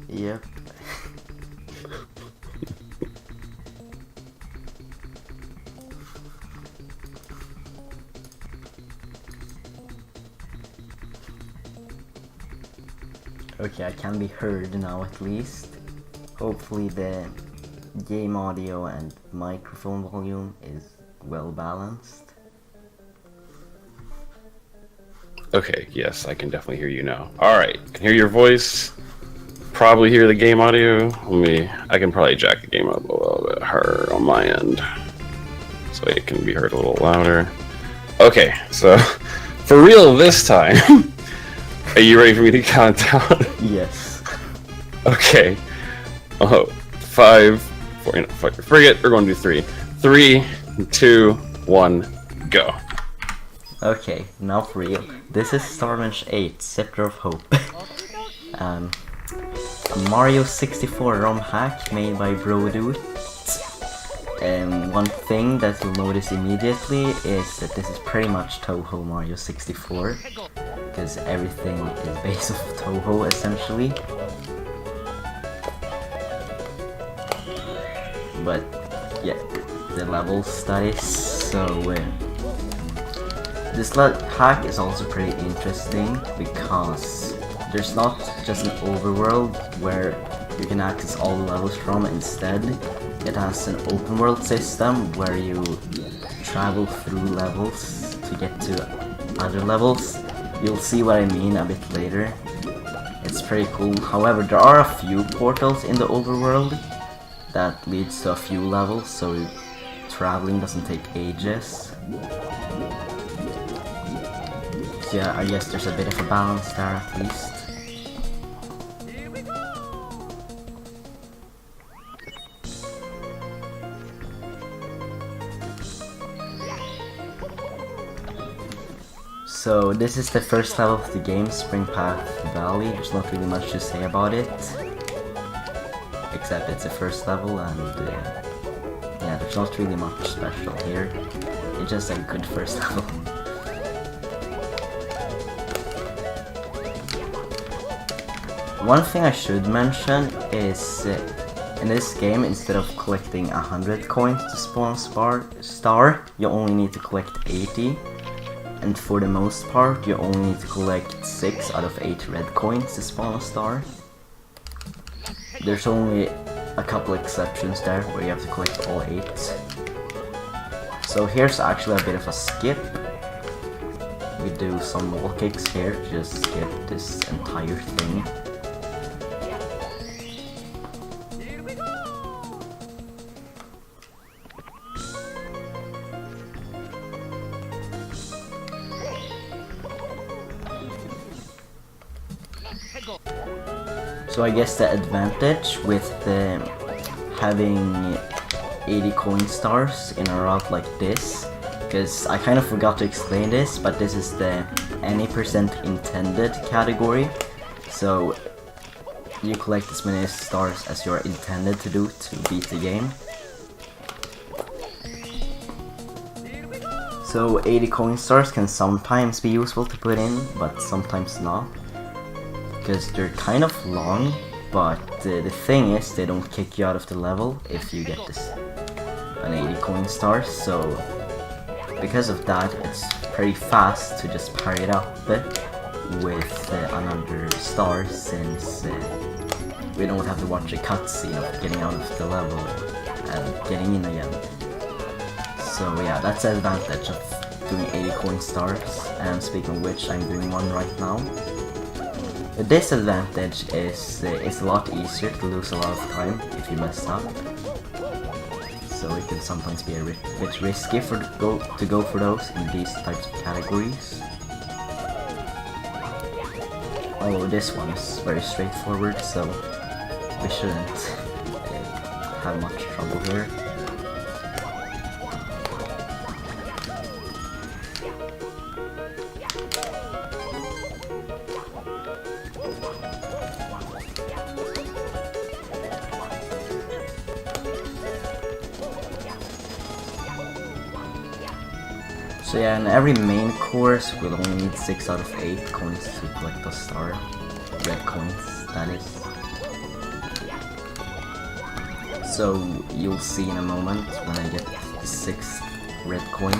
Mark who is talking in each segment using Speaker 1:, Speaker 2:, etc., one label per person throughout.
Speaker 1: Yep. Okay, I can be heard now at least. Hopefully the game audio and microphone volume is well balanced.
Speaker 2: Okay, yes, I can definitely hear you now. Alright, can hear your voice. Probably hear the game audio. I can probably jack the game up a little bit higher on my end, so it can be heard a little louder. Okay, so for real this time, are you ready for me to count down?
Speaker 1: Yes.
Speaker 2: Okay. Oh, 5, 4, forget, we're going to do 3. 3, 2, 1, go.
Speaker 1: Okay, now for real. This is Starbench 8, Scepter of Hope. A Mario 64 ROM hack made by Brodude. One thing that you'll notice immediately is that this is pretty much Toho Mario 64, because everything is based off Toho essentially. But yeah, the level studies, so this hack is also pretty interesting because there's not just an overworld where you can access all the levels from. Instead, it has an open world system where you travel through levels to get to other levels. You'll see what I mean a bit later. It's pretty cool. However, there are a few portals in the overworld that leads to a few levels, so traveling doesn't take ages. So yeah, I guess there's a bit of a balance there at least. So this is the first level of the game, Spring Path Valley. There's not really much to say about it, except it's the first level, and yeah, there's not really much special here. It's just a good first level. One thing I should mention is in this game, instead of collecting 100 coins to spawn a star, you only need to collect 80. And for the most part, you only need to collect 6 out of 8 red coins to spawn a star. There's only a couple exceptions there where you have to collect all 8. So here's actually a bit of a skip. We do some wall kicks here to just skip this entire thing. So I guess the advantage with having 80 coin stars in a route like this, because I kind of forgot to explain this, but this is the any percent intended category, so you collect as many stars as you're intended to do to beat the game. So 80 coin stars can sometimes be useful to put in, but sometimes not, because they're kind of long, but the thing is they don't kick you out of the level if you get an 80 coin star, so because of that it's pretty fast to just parry it up with another star, since we don't have to watch a cutscene of getting out of the level and getting in again. So yeah, that's the advantage of doing 80 coin stars, and speaking of which, I'm doing one right now. The disadvantage is it's a lot easier to lose a lot of time if you mess up, so it can sometimes be a bit risky to go for those in these types of categories. Although this one is very straightforward, so we shouldn't have much trouble here. So yeah, in every main course we'll only need 6 out of 8 coins to collect a star. Red coins, that is. So you'll see in a moment when I get the 6th red coin.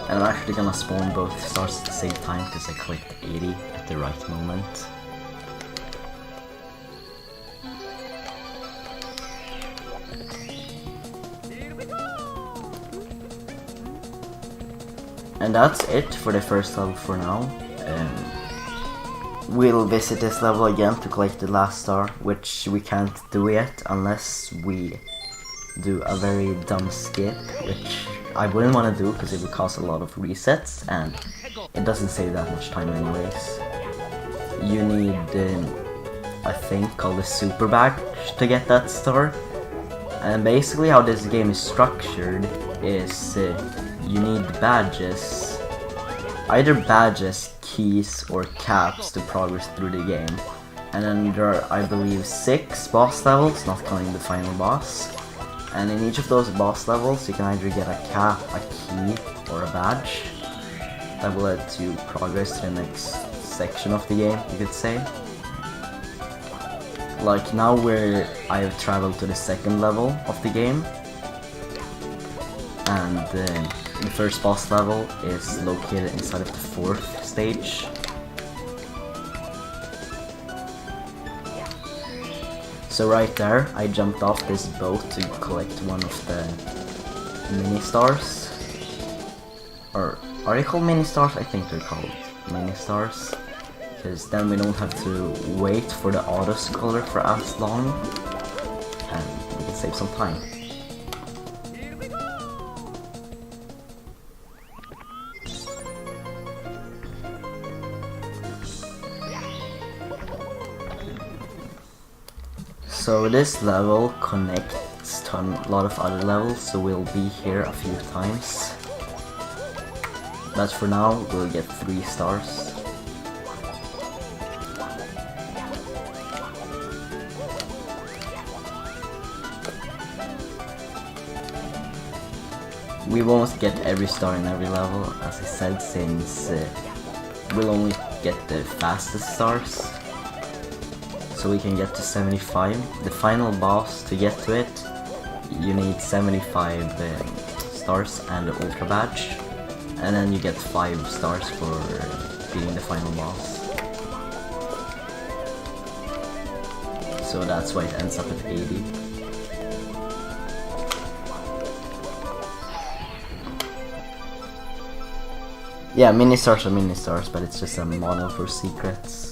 Speaker 1: And I'm actually gonna spawn both stars at the same time because I clicked 80 at the right moment. And that's it for the first level for now. We'll visit this level again to collect the last star, which we can't do yet unless we do a very dumb skip, which I wouldn't want to do because it would cost a lot of resets and it doesn't save that much time anyways. You need a thing called a super badge to get that star. And basically how this game is structured is you need badges, either badges, keys or caps to progress through the game. And then there are, I believe, 6 boss levels, not counting the final boss. And in each of those boss levels you can either get a cap, a key or a badge that will let you progress to the next section of the game, you could say. Like now I have traveled to the 2nd level of the game, and the first boss level is located inside of the 4th stage. So right there, I jumped off this boat to collect one of the mini stars. Or are they called mini stars? I think they're called mini stars. Because then we don't have to wait for the auto scroller for as long, and we can save some time. So this level connects to a lot of other levels, so we'll be here a few times. But for now, we'll get 3 stars. We won't get every star in every level, as I said, since we'll only get the fastest stars. So we can get to 75. The final boss, to get to it, you need 75 stars and the ultra badge. And then you get 5 stars for beating the final boss. So that's why it ends up at 80. Yeah, mini stars are mini stars, but it's just a model for secrets.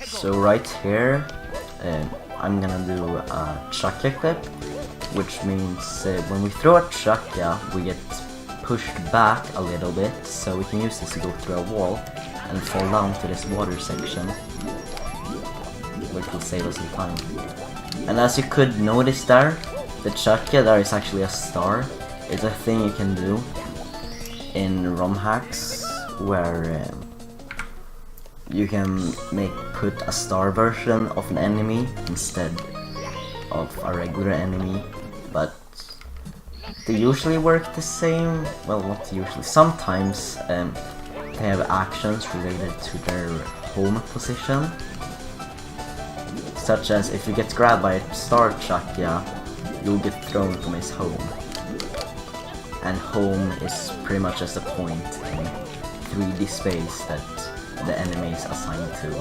Speaker 1: So right here, I'm gonna do a chakra clip, which means when we throw a chakra, we get pushed back a little bit, so we can use this to go through a wall and fall down to this water section, which will save us some time. And as you could notice there, the chakra there is actually a star. It's a thing you can do in ROM hacks where you can put a star version of an enemy instead of a regular enemy, but they usually work the same. Well, not usually. Sometimes they have actions related to their home position, such as if you get grabbed by a star chakra, you'll get thrown from his home. And home is pretty much just a point in 3D space that the enemy is assigned to.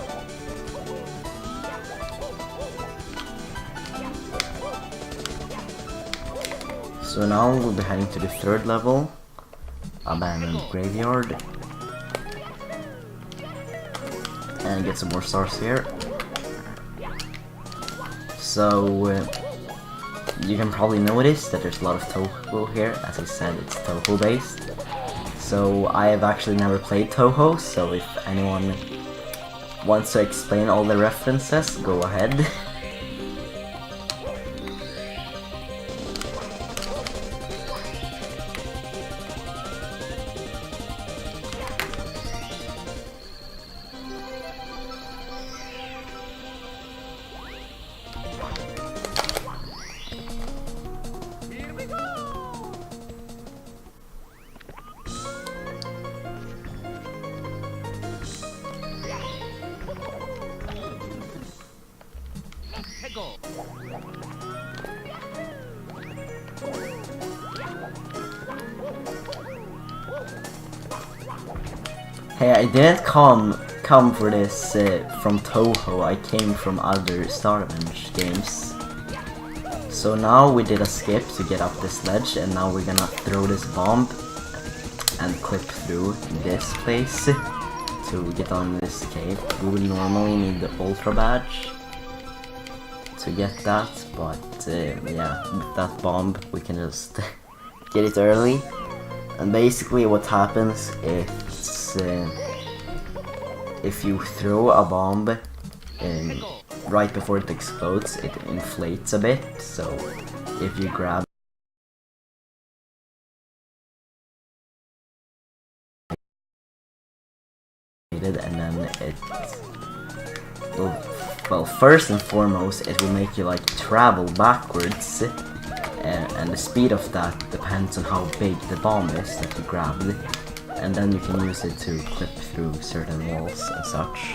Speaker 1: So now we'll be heading to the 3rd level, Abandoned Graveyard, and get some more stars here. So you can probably notice that there's a lot of Toho here. As I said, it's Toho based. So I have actually never played Toho, so if anyone wants to explain all the references, go ahead. Hey, I didn't come for this from Toho. I came from other Star Avenge games. So now we did a skip to get up this ledge, and now we're gonna throw this bomb and clip through this place to get on this cave. We would normally need the Ultra Badge to get that, but yeah, with that bomb we can just get it early. And basically what happens is if you throw a bomb right before it explodes, it inflates a bit, so if you grab it and then it will, well, first and foremost it will make you like travel backwards, and the speed of that depends on how big the bomb is that you grabbed, and then you can use it to clip through certain walls and such.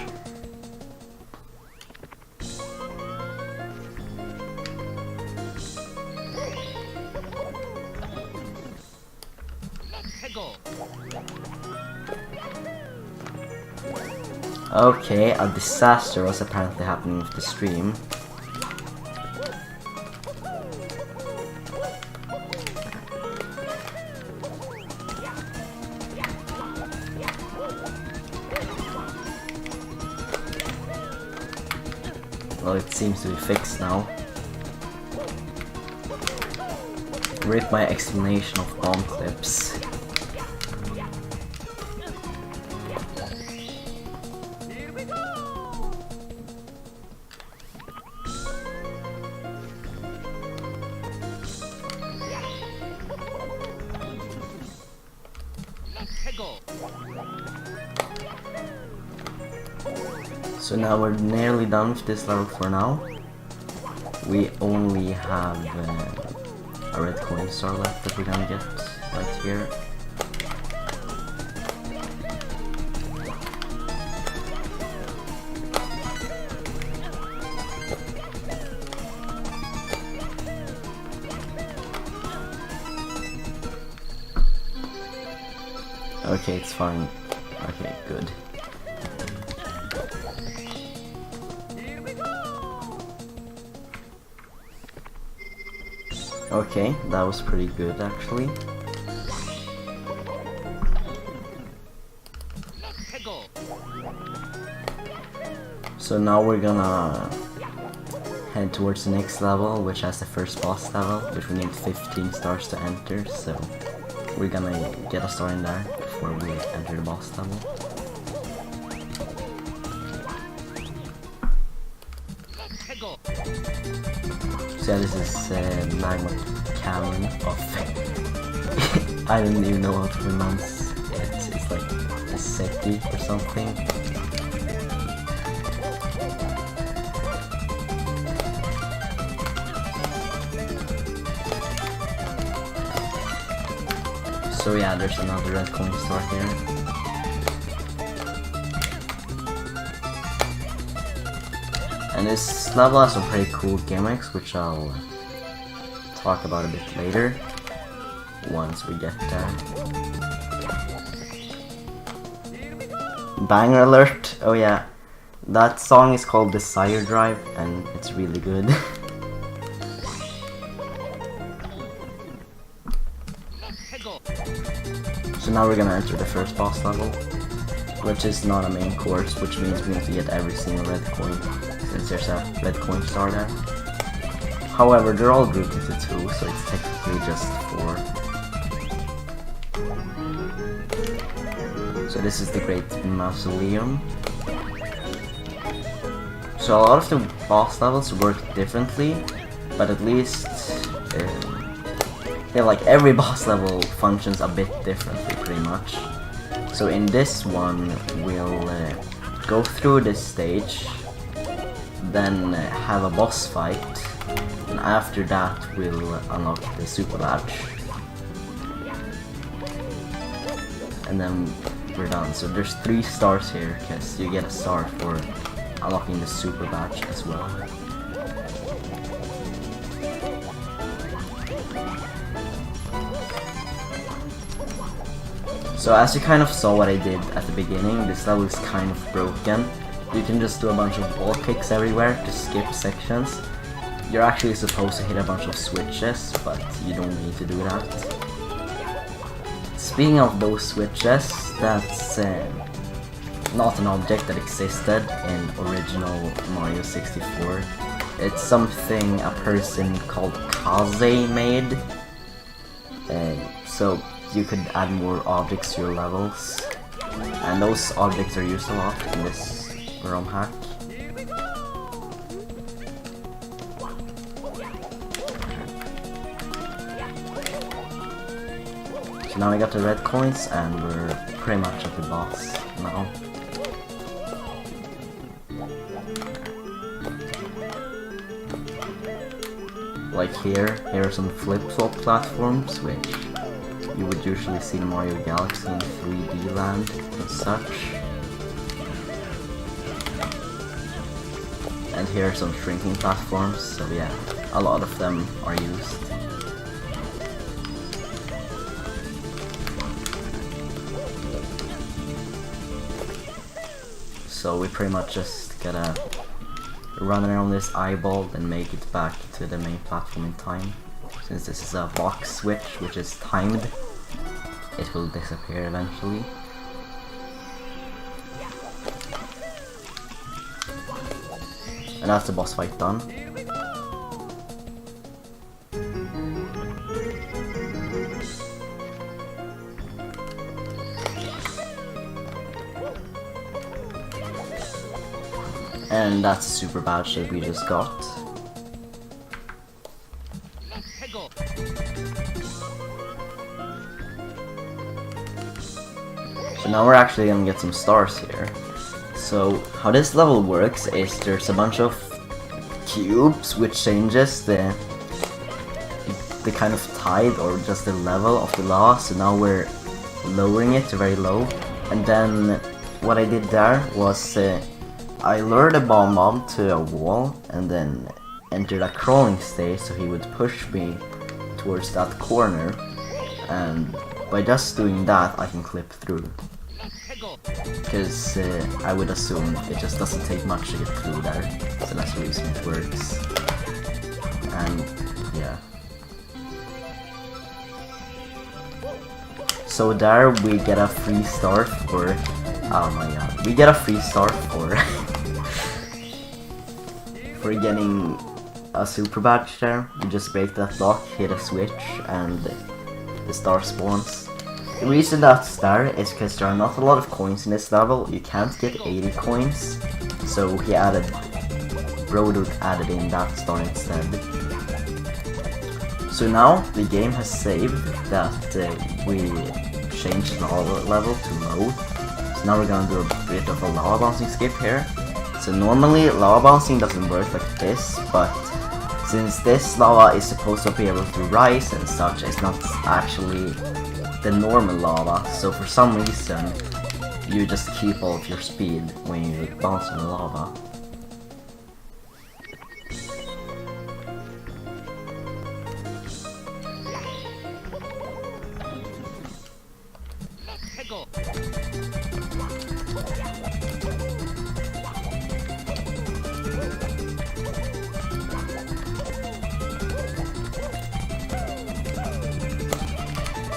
Speaker 1: Okay, a disaster was apparently happening with the stream. Well, it seems to be fixed now. Rip my explanation of bomb clips. So now we're nearly done with this level for now. We only have a red coin star left that we're gonna get right here. Okay, it's fine. Okay, good. Okay, that was pretty good actually. So now we're gonna head towards the next level, which has the first boss level, which we need 15 stars to enter, so we're gonna get a star in there before we enter the boss level. So yeah, this is magma cannon of I don't even know how to pronounce it. It's like a Seki or something. So yeah, there's another red coin star here. And this level has some pretty cool gimmicks, which I'll talk about a bit later, once we get there. Banger alert! Oh yeah, that song is called Desire Drive, and it's really good. So now we're gonna enter the first boss level, which is not a main course, which means we need to get every single red coin, since there's a red coin star there. However, they're all grouped into 2, so it's technically just 4. So this is the Great Mausoleum. So a lot of the boss levels work differently, but at least yeah, like every boss level functions a bit differently pretty much. So in this one, we'll go through this stage, then have a boss fight, and after that we'll unlock the super badge. And then we're done. So there's 3 stars here, because you get a star for unlocking the super badge as well. So as you kind of saw what I did at the beginning, this level is kind of broken. You can just do a bunch of wall kicks everywhere to skip sections. You're actually supposed to hit a bunch of switches, but you don't need to do that. Speaking of those switches, that's not an object that existed in original Mario 64. It's something a person called Kaze made. So you could add more objects to your levels. And those objects are used a lot in this ROM hack. So now we got the red coins and we're pretty much at the boss now. Like here are some flip-flop platforms which you would usually see in Mario Galaxy in 3D land and such. And here are some shrinking platforms, so yeah, a lot of them are used. So we pretty much just gotta run around this eyeball and make it back to the main platform in time. Since this is a box switch which is timed, it will disappear eventually. And that's the boss fight done. And that's the super badge that we just got. So now we're actually gonna get some stars here. So how this level works is there's a bunch of cubes which changes the kind of tide or just the level of the lava. So now we're lowering it to very low. And then what I did there was I lured a bomb to a wall and then entered a crawling state so he would push me towards that corner, and by just doing that I can clip through. Because I would assume it just doesn't take much to get through there, so that's the reason it works. And yeah. So there we get a free start for, oh my god, we get a free start for for getting a super badge there. You just break that block, hit a switch, and the star spawns. The reason that's there is because there are not a lot of coins in this level. You can't get 80 coins, so he added, Broduk added in that star instead. So now the game has saved that we changed the level to mode. So now we're gonna do a bit of a lava bouncing skip here. So normally lava bouncing doesn't work like this, but since this lava is supposed to be able to rise and such, it's not actually the normal lava, so for some reason you just keep all of your speed when you bounce on the lava.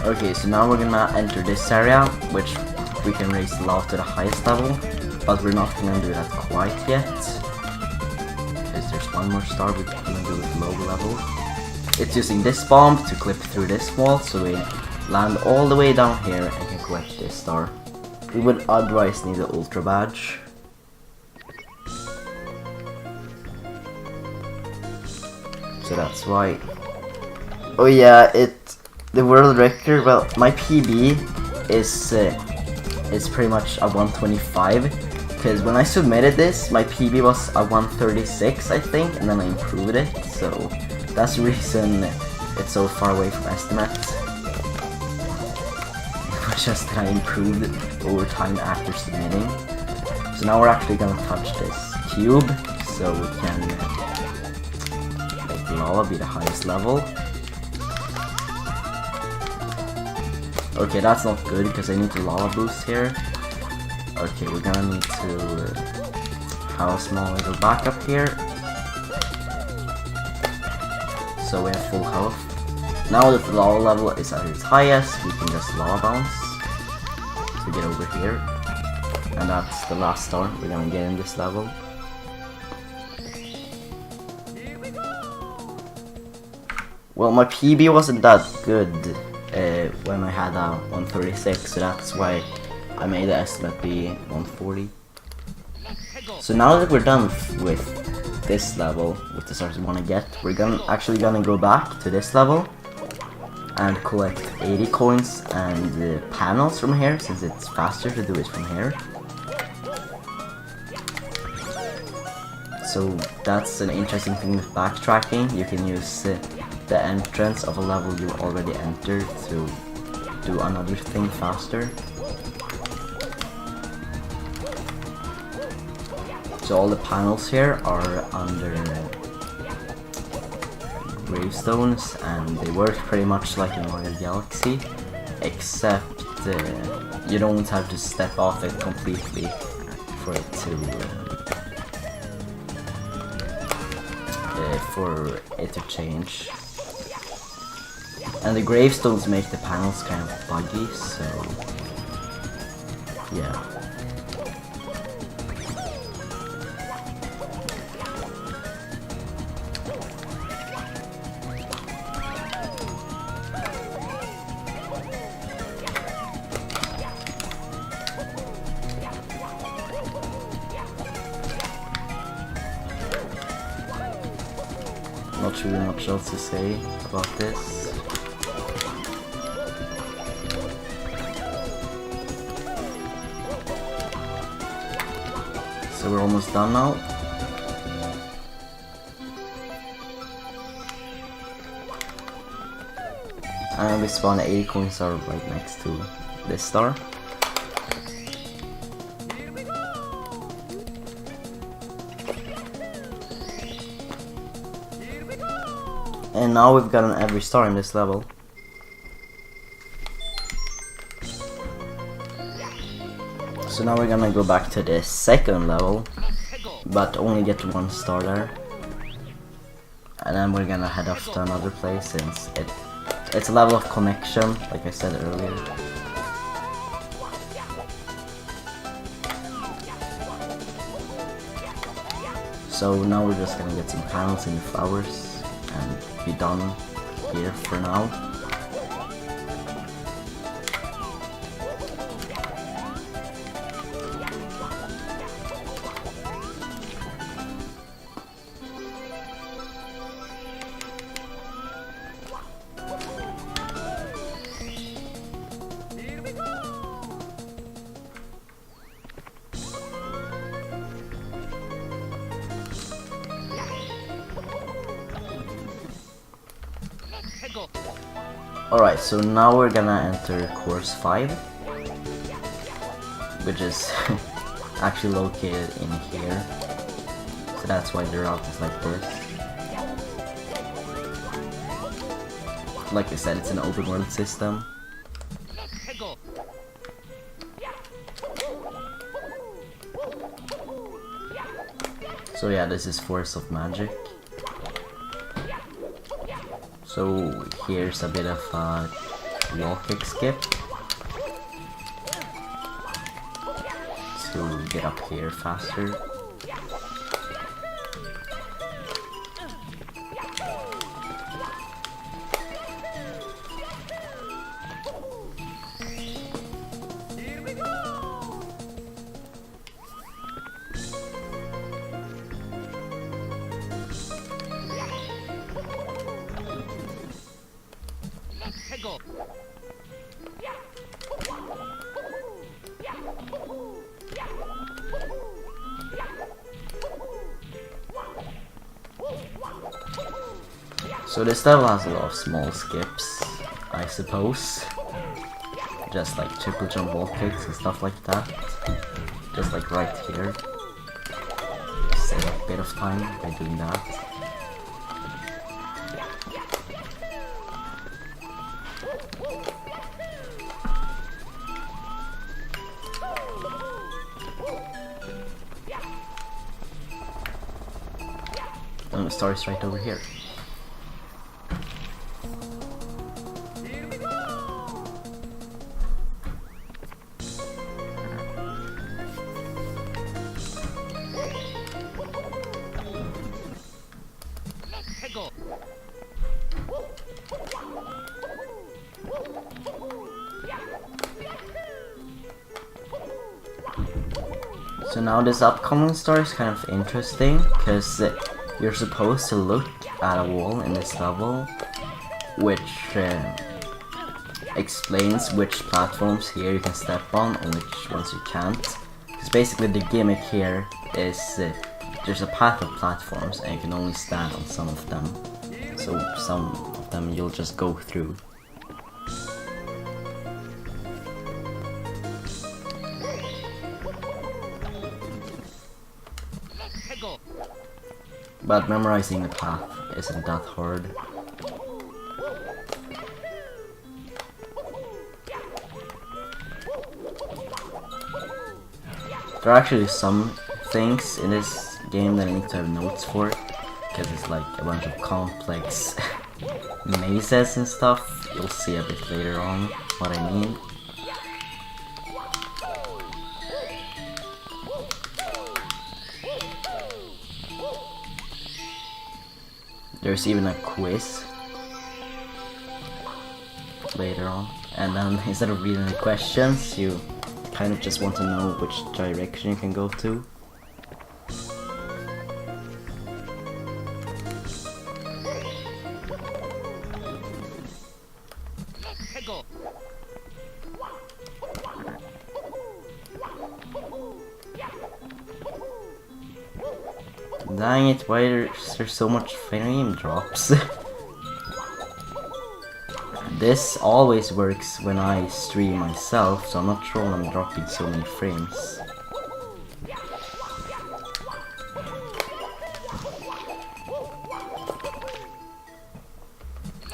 Speaker 1: Okay, so now we're gonna enter this area, which we can raise the lava to the highest level, but we're not gonna do that quite yet, because there's one more star we can do with low level. It's using this bomb to clip through this wall, so we land all the way down here and can collect this star. We would otherwise need the ultra badge. So that's why. Oh yeah, the world record, well, my PB is pretty much a 125, because when I submitted this, my PB was a 136, I think, and then I improved it, so that's the reason it's so far away from estimate. It was just that I improved over time after submitting. So now we're actually gonna touch this cube, so we can make the lava be the highest level. Okay, that's not good because I need to lava boost here. Okay, we're gonna need to have a small little backup here. So we have full health. Now that the lava level is at its highest, we can just lava bounce to get over here. And that's the last star we're gonna get in this level. Well, my PB wasn't that good when I had a 136, so that's why I made the estimate be 140. So now that we're done with this level, with the stars we want to get, we're actually gonna go back to this level and collect 80 coins and panels from here, since it's faster to do it from here. So that's an interesting thing with backtracking. You can use the entrance of a level you already entered to do another thing faster. So all the panels here are under gravestones, and they work pretty much like in Mario Galaxy, except you don't have to step off it completely for it to change. And the gravestones make the panels kind of buggy, so yeah. Not really much else to say about this. So we're almost done now. And we spawn 80 coins star right next to this star. And now we've gotten every star in this level. So now we're gonna go back to the second level, but only get one star there. And then we're gonna head off to another place, since it's a level of connection, like I said earlier. So now we're just gonna get some panels in the flowers and be done here for now. Alright, so now we're gonna enter course 5, which is actually located in here, so that's why the route is like this. Like I said, it's an open world system. So yeah, this is Force of Magic. So here's a bit of a wall kick skip to get up here faster. So this level has a lot of small skips, I suppose. Just like triple jump wall kicks and stuff like that. Just like right here. Save a bit of time by doing that. stars right over here. So now this upcoming star is kind of interesting, because you're supposed to look at a wall in this level, which explains which platforms here you can step on and which ones you can't. Because basically the gimmick here is there's a path of platforms and you can only stand on some of them. So some of them you'll just go through. But memorizing the path isn't that hard. There are actually some things in this game that I need to have notes for, because it's like a bunch of complex mazes and stuff. You'll see a bit later on what I mean. There's even a quiz later on, and then instead of reading the questions, you kind of just want to know which direction you can go to. Dang it, why is there so much frame drops? This always works when I stream myself, so I'm not sure when I'm dropping so many frames.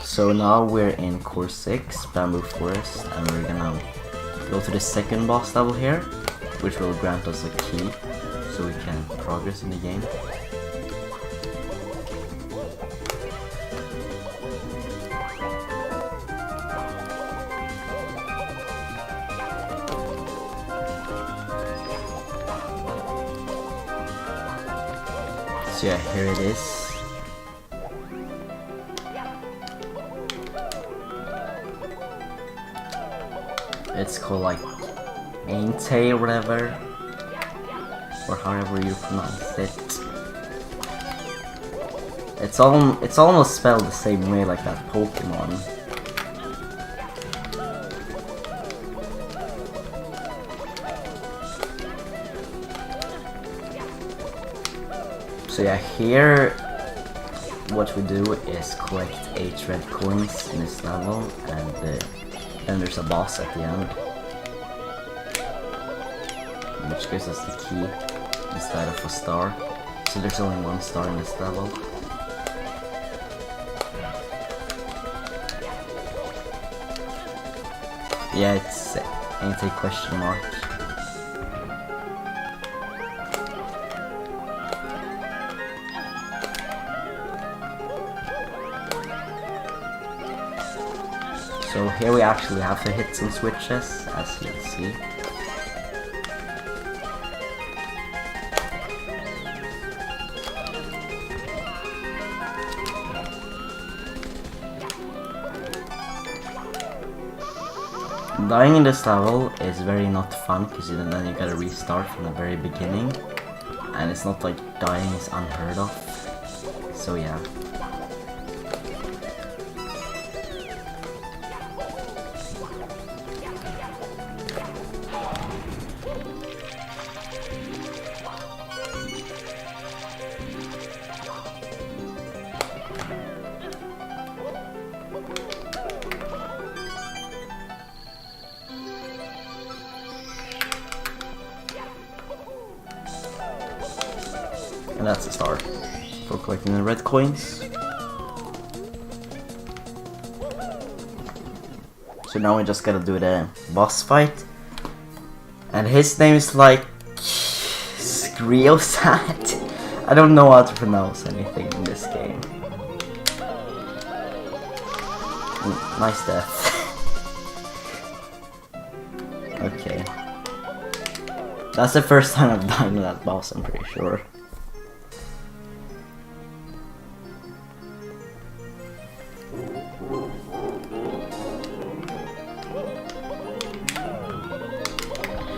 Speaker 1: So now we're in Core 6, Bamboo Forest, and we're gonna go to the second boss level here, which will grant us a key, so we can progress in the game. So yeah, here it is. It's called like Ainte or whatever, or however you pronounce it. It's almost spelled the same way like that Pokemon. So yeah, here what we do is collect 8 red coins in this level, and then there's a boss at the end, which gives us the key instead of a star. So there's only 1 star in this level. Yeah, it's ain't a question mark. So here we actually have to hit some switches, as you can see. Dying in this level is very not fun, because then you gotta restart from the very beginning, and it's not like dying is unheard of, so yeah. And that's a star for collecting the red coins. So now we just gotta do the boss fight. And his name is like Skriosat. I don't know how to pronounce anything in this this game. Nice death. Okay. That's the first time I've died to that boss, I'm pretty sure.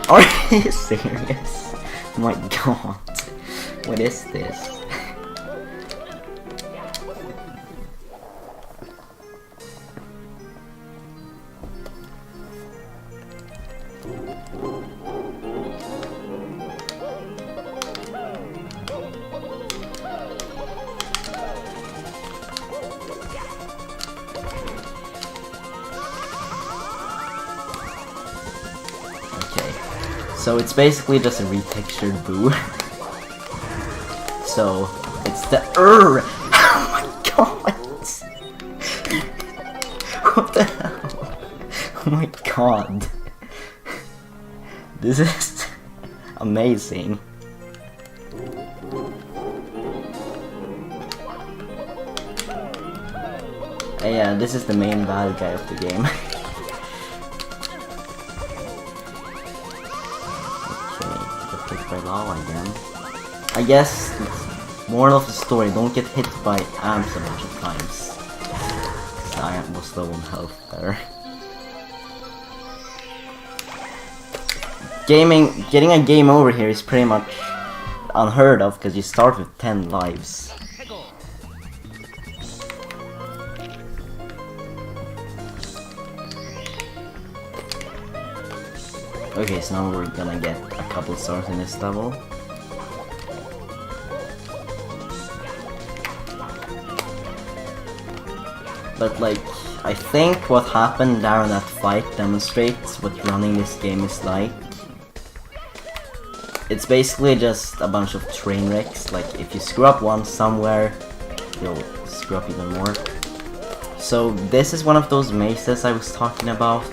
Speaker 1: Are you serious? Oh my god. What is this? So it's basically just a retextured Boo. So it's the Oh my god! What the hell? Oh my god! This is amazing. And yeah, this is the main bad guy of the game. By lava again. I guess moral of the story, don't get hit by amps a bunch of times. I was low on health there. Getting a game over here is pretty much unheard of because you start with 10 lives. Okay, so now we're gonna get a couple stars in this level. But like, I think what happened there in that fight demonstrates what running this game is like. It's basically just a bunch of train wrecks. Like, if you screw up once somewhere, you'll screw up even more. So this is one of those mazes I was talking about.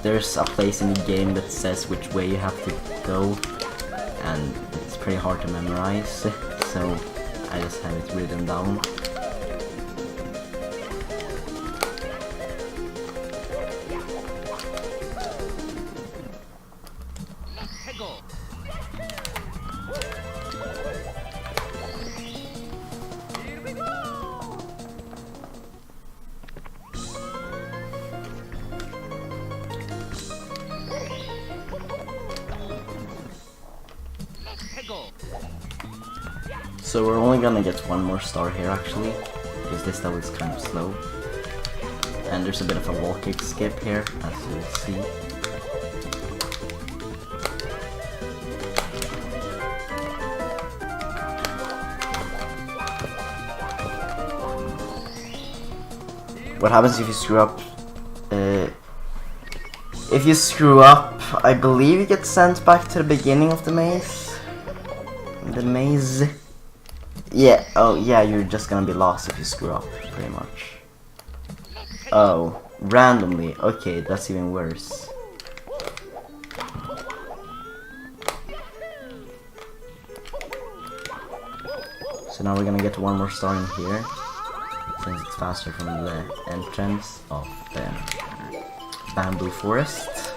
Speaker 1: There's a place in the game that says which way you have to go, and it's pretty hard to memorize, so I just have it written down. So we're only gonna get one more star here actually, because this level is kind of slow. And there's a bit of a wall kick skip here, as you'll see. What happens if you screw up? If you screw up, I believe you get sent back to the beginning of the maze. Yeah, oh yeah, you're just gonna be lost if you screw up, pretty much. Oh, randomly, okay, that's even worse. So now we're gonna get one more star in here, since it's faster from the entrance of the bamboo forest.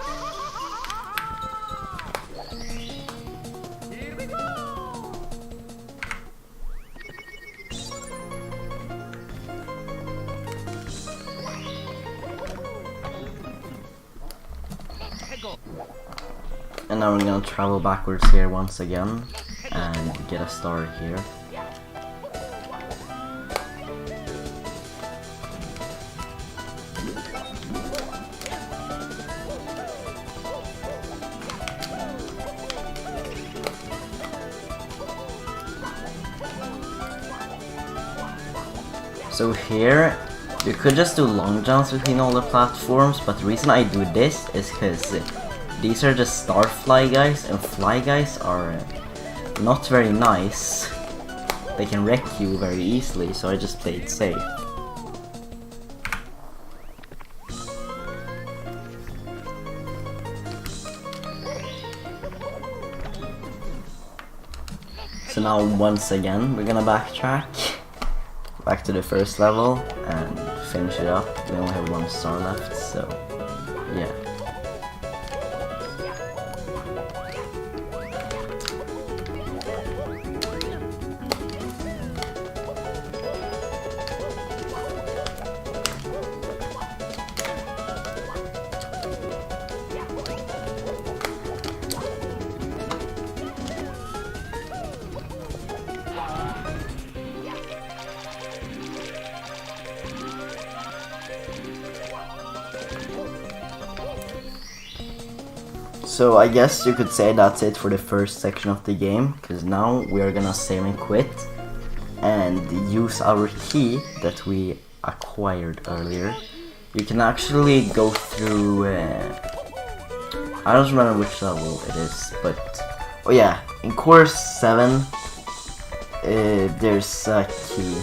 Speaker 1: And now we're gonna travel backwards here once again and get a star here. So here, you could just do long jumps between all the platforms, but the reason I do this is because these are just star fly guys, and fly guys are not very nice. They can wreck you very easily, so I just play it safe. So now once again, we're gonna backtrack. back to the first level and finish it up. We only have 1 star left, so yeah. So I guess you could say that's it for the first section of the game, because now we are gonna save and quit and use our key that we acquired earlier. You can actually go through, I don't remember which level it is, but, oh yeah, in course 7 there's a key.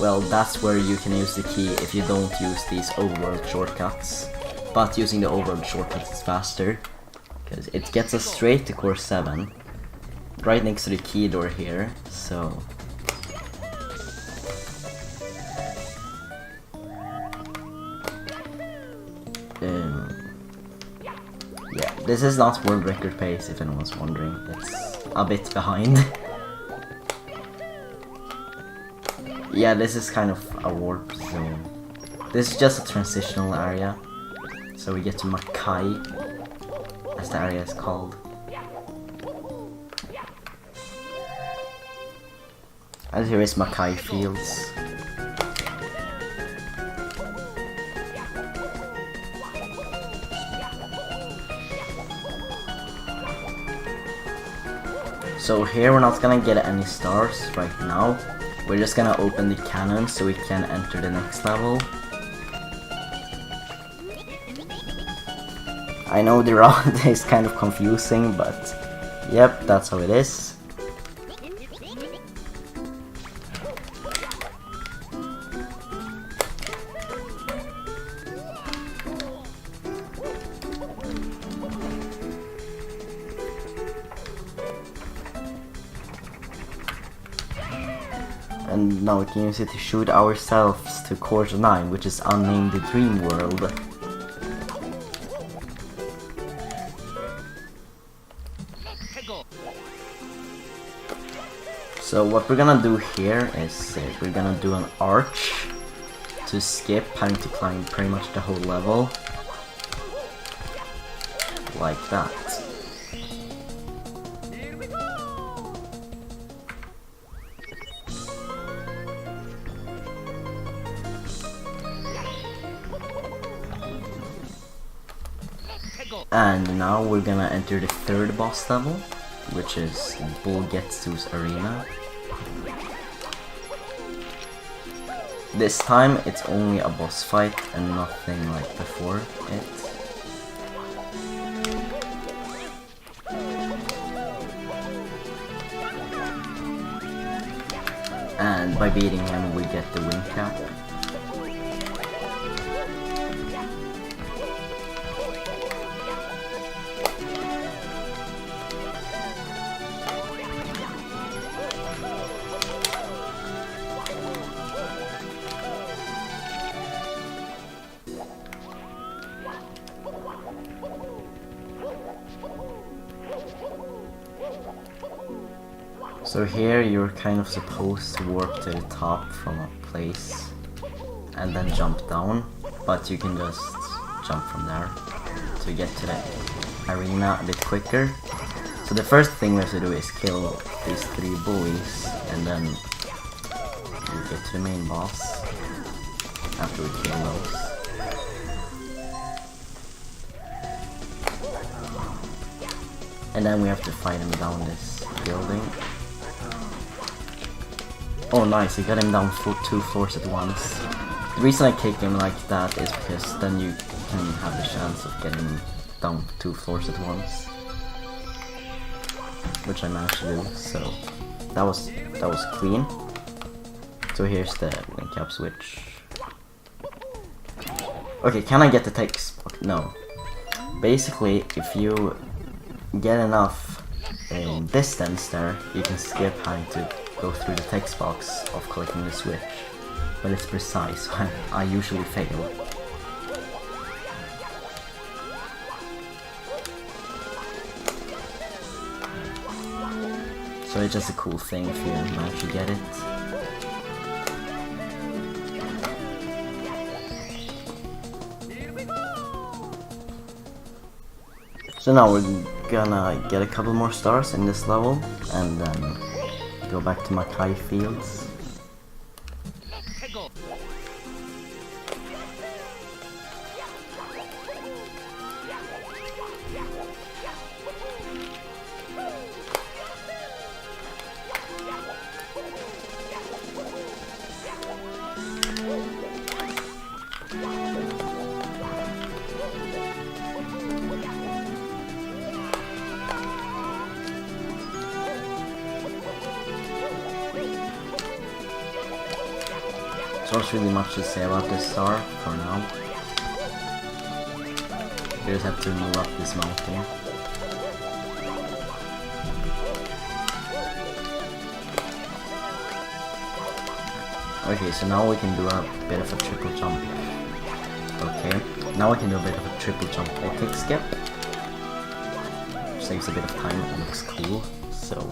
Speaker 1: Well, that's where you can use the key if you don't use these overworld shortcuts, but using the overworld shortcuts is faster. Because it gets us straight to course 7, right next to the key door here, so... yeah, this is not world record pace if anyone's wondering, it's a bit behind. Yeah, this is kind of a warp zone. This is just a transitional area, so we get to Makai, as the area is called. And here is Makai Fields. So here we're not gonna get any stars right now. We're just gonna open the cannon so we can enter the next level. I know the route is kind of confusing, but yep, that's how it is. And now we can use it to shoot ourselves to course 9, which is unnamed the Dream World. So what we're gonna do here is we're gonna do an arch to skip having to climb pretty much the whole level. Like that. And now we're gonna enter the 3rd boss level, which is Bull Getsu's Arena. This time it's only a boss fight and nothing like before it. And by beating him we get the wing cap. So here you're kind of supposed to warp to the top from a place and then jump down, but you can just jump from there to get to the arena a bit quicker. So the first thing we have to do is kill these 3 bullies, and then you get to the main boss after we kill those. And then we have to fight him down this building. Oh nice, you got him down for 2 floors at once. The reason I kick him like that is because then you can have the chance of getting him down 2 floors at once. Which I managed to do, so that was clean. So here's the link cap switch. Okay, can I get the text? No. Basically, if you get enough distance there, you can skip having to go through the text box of clicking the switch. but it's precise, so I usually fail. So it's just a cool thing if you manage to get it. So now we're gonna get a couple more stars in this level and then go back to Mackay Fields. So there's really much to say about this star for now. You just have to move up this mountain. Okay, so now we can do a bit of a triple jump. Okay, now we can do a bit of a triple jump or kick skip. Saves a bit of time and looks cool, so...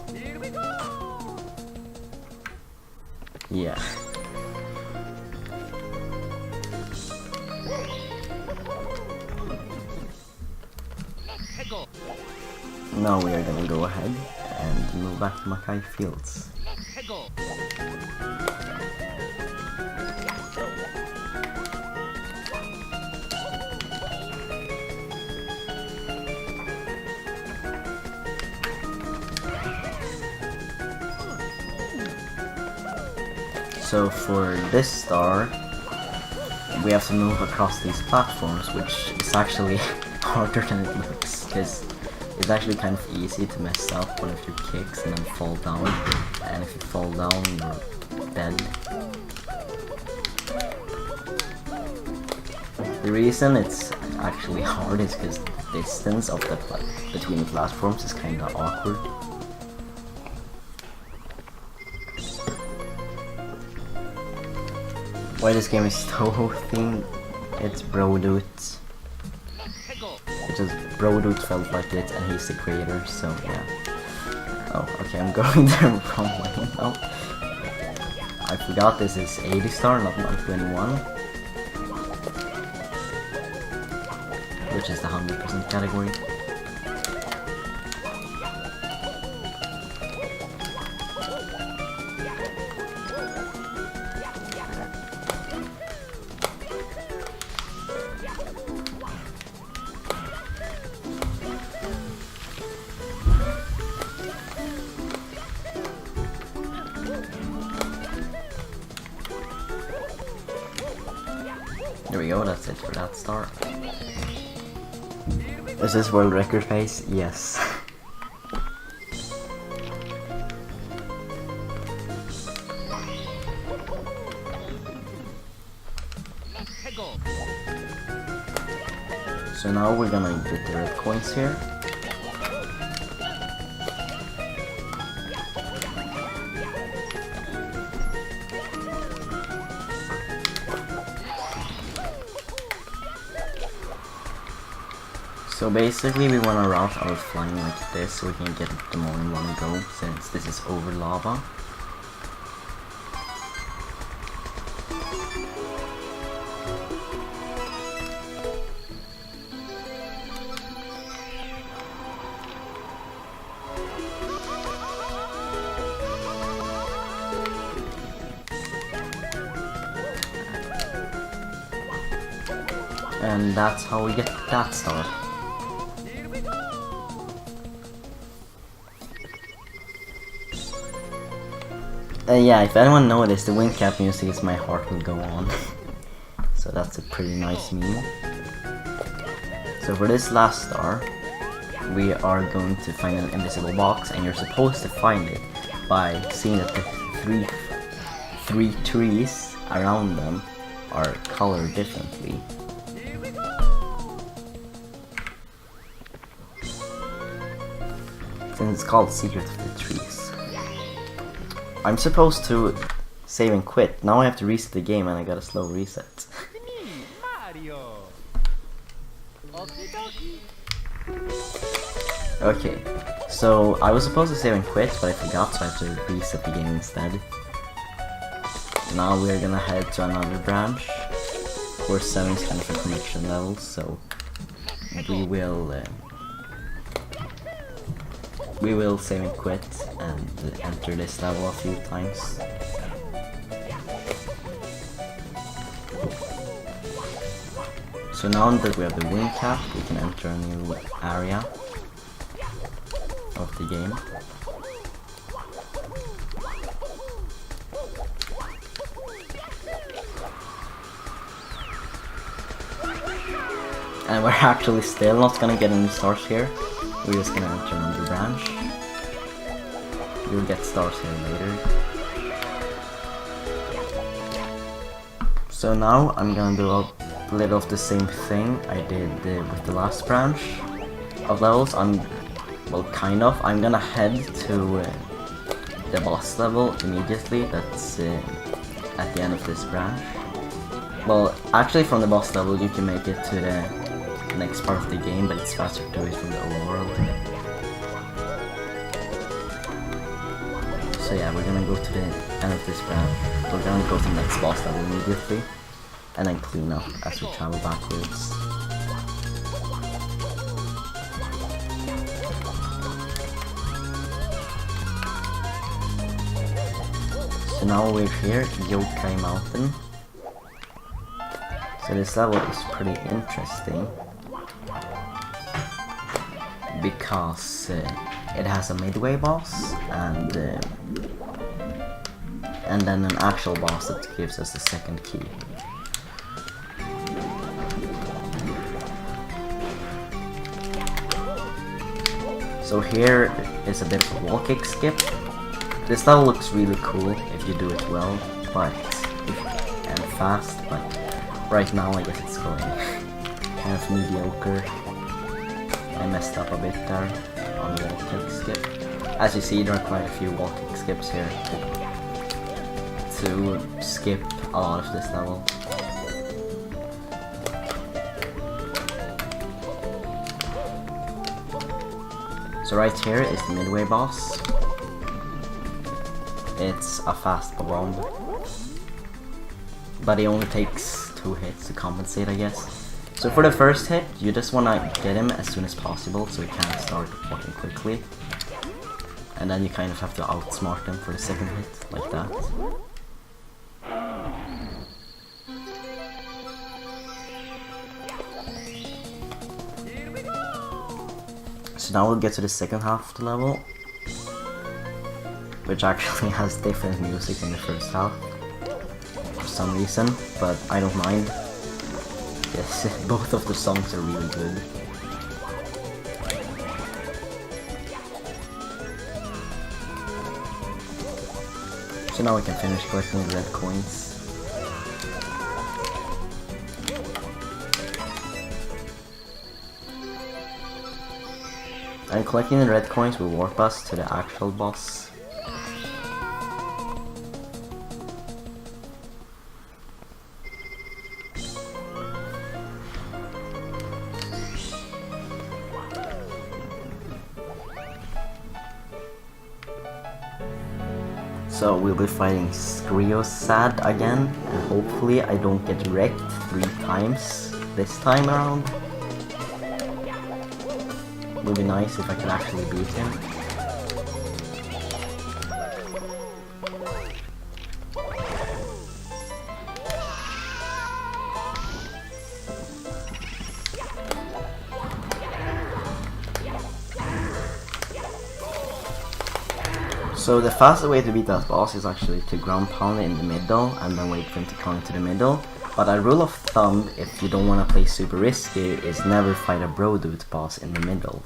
Speaker 1: yeah. Now we are gonna go ahead and move back to Mackay Fields. So for this star, we have to move across these platforms, which is actually harder than it looks, because it's actually kind of easy to mess up one of your kicks and then fall down, and if you fall down, you're dead. The reason it's actually hard is because the distance of the between the platforms is kind of awkward. Why this game is so themed, it's Brodoot. It's just Brodoot felt like it and he's the creator, so yeah. Oh, okay, I'm going the wrong way now. I forgot this is 80 star, not 121. Which is the 100% category. There we go, that's it for that star. Is this world record pace? Yes. So now we're gonna get the red coins here. So basically we want to route our flying like this so we can get them all in one go, since this is over lava. And that's how we get that star. Yeah, if anyone noticed, the wind cap music is My Heart Will Go On. So that's a pretty nice meme. So for this last star, we are going to find an invisible box, and you're supposed to find it by seeing that the three trees around them are colored differently. Since it's called Secret of the Trees. I'm supposed to save and quit. Now I have to reset the game and I got a slow reset. Okay, so I was supposed to save and quit, but I forgot, so I have to reset the game instead. Now we're gonna head to another branch. Course 7 is kind of a connection level, so we will save and quit and enter this level a few times. So now that we have the wing cap, we can enter a new area of the game. And we're actually still not gonna get any stars here. We're just gonna enter another branch. We'll get stars here later. So now I'm gonna do a little of the same thing I did with the last branch of levels. Well, kind of. I'm gonna head to the boss level immediately. That's at the end of this branch. Well, actually from the boss level you can make it to the next part of the game, but it's faster to do it from the overworld. So yeah, we're gonna go to the end of this branch. We're gonna go to the next boss level immediately, and then clean up as we travel backwards. So now we're here, Yokai Mountain. So this level is pretty interesting because it has a midway boss and then an actual boss that gives us the second key. So here is a bit of a wall kick skip. This level looks really cool if you do it well, and fast, but right now I guess it's going kind of mediocre. I messed up a bit there on the wall kick skip. As you see, there are quite a few wall kick skips here to skip a lot of this level. So right here is the midway boss. It's a fast bomb, but it only takes 2 hits to compensate, I guess. So for the first hit, you just wanna get him as soon as possible so he can't start walking quickly. And then you kind of have to outsmart him for the second hit, like that. So now we'll get to the second half of the level, which actually has different music in the first half for some reason, but I don't mind. Yes, both of the songs are really good. So now we can finish collecting the red coins. And collecting the red coins will warp us to the actual boss. So we'll be fighting Sad again, and hopefully I don't get wrecked 3 times this time around. It would be nice if I could actually beat him. So the fastest way to beat that boss is actually to ground pound it in the middle and then wait for him to come into the middle. But a rule of thumb, if you don't want to play super risky, is never fight a bro dude boss in the middle.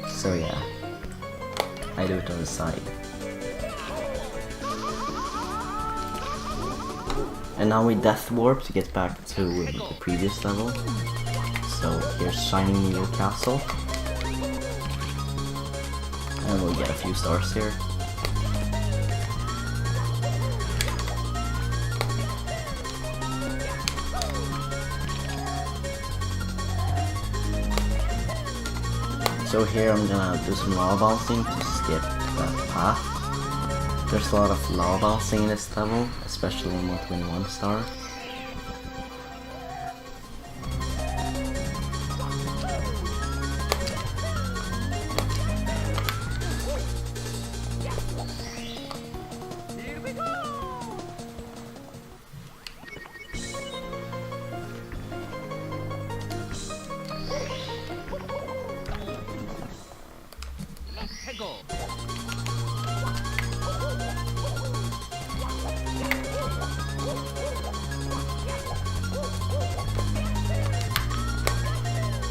Speaker 1: So yeah, I do it on the side. And now we death warp to get back to the previous level. So here's Shining Needle Castle. And we'll get a few stars here. So here I'm gonna do some lava bouncing to skip that path. There's a lot of lava bouncing in this level, especially in 121 star.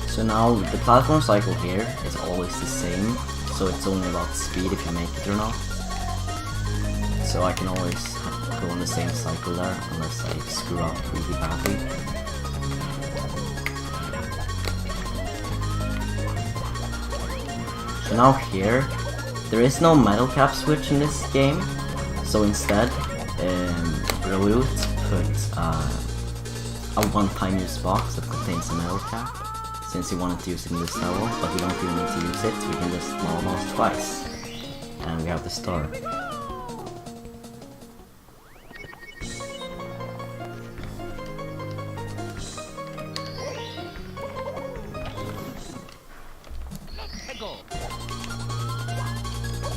Speaker 1: So now the platform cycle here is always the same, so it's only about speed if you make it or not. So I can always go on the same cycle there unless I screw up really badly. So now here, there is no metal cap switch in this game, so instead, Root put a one-time use box that contains a metal cap, since he wanted to use it in this level, but we don't even need to use it, we can just lava bounce twice. And we have the star.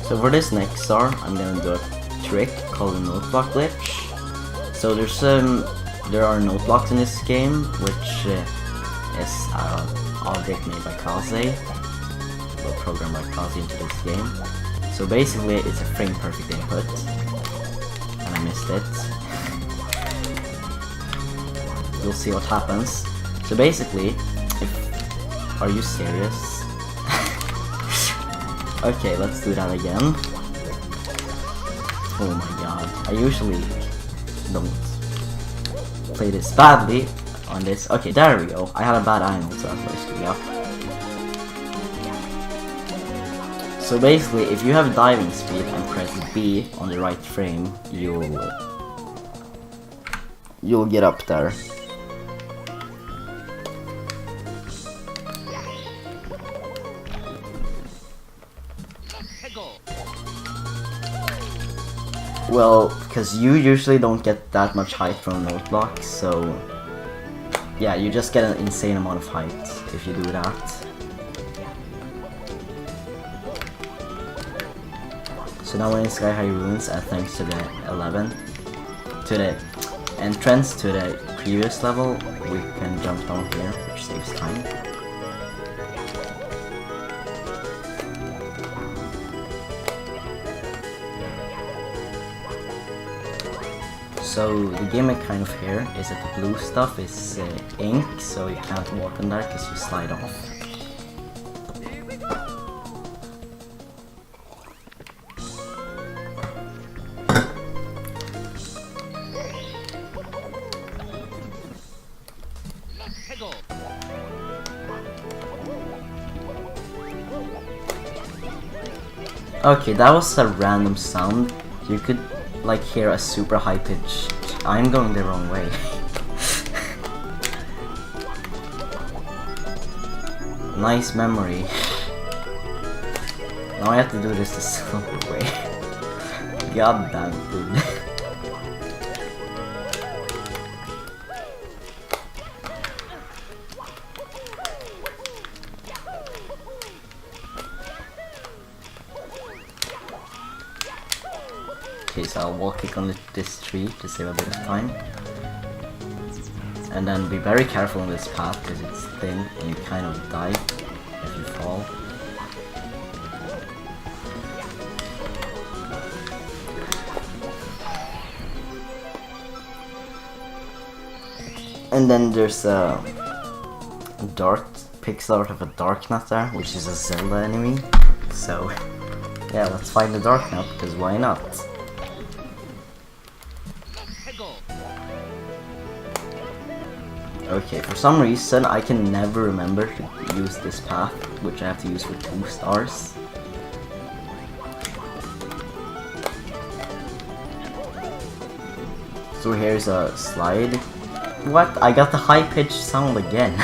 Speaker 1: So for this next star, I'm gonna do a trick called the note block glitch. So there are note blocks in this game, which is an object made by Kaze, or programmed by Kaze into this game. So basically, it's a frame perfect input, and I missed it. You'll see what happens. So basically, are you serious? Okay, let's do that again. Oh my god, I usually don't play this badly on this. Okay, there we go. I had a bad angle, so that's why I screwed up. So basically, if you have diving speed and press B on the right frame, you'll get up there. Well, because you usually don't get that much height from note blocks, so yeah, you just get an insane amount of height if you do that. So now we're in Sky High Ruins, thanks to the 11, to the entrance to the previous level, we can jump down here, which saves time. So the gimmick kind of here is that the blue stuff is ink, so you can't walk on that because you slide off. Okay, that was a random sound. You could like hear a super high pitch. I'm going the wrong way. Nice memory. Now I have to do this the silver way. God damn it, dude. Okay, so I'll wall kick on this tree to save a bit of time. And then be very careful on this path because it's thin and you kind of die if you fall. And then there's a dart, pixel art of a dark nut there, which is a Zelda enemy. So yeah, let's find the dark nut, because why not? Okay, for some reason I can never remember to use this path, which I have to use for 2 stars. So here's a slide. What? I got the high-pitched sound again.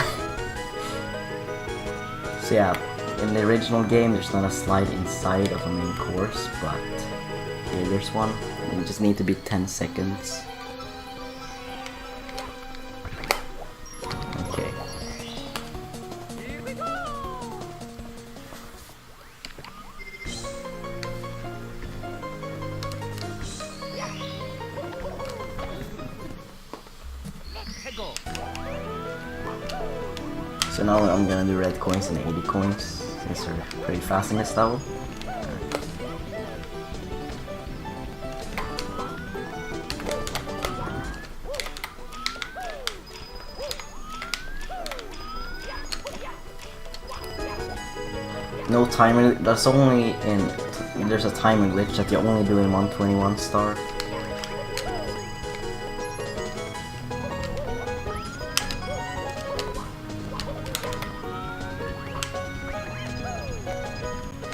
Speaker 1: So yeah, in the original game there's not a slide inside of a main course, but here there's one. And you just need to be 10 seconds. Okay. So now I'm gonna do red coins and 80 coins, since they're pretty fast in this level. No timer, there's a timing glitch that you only do in 121 star.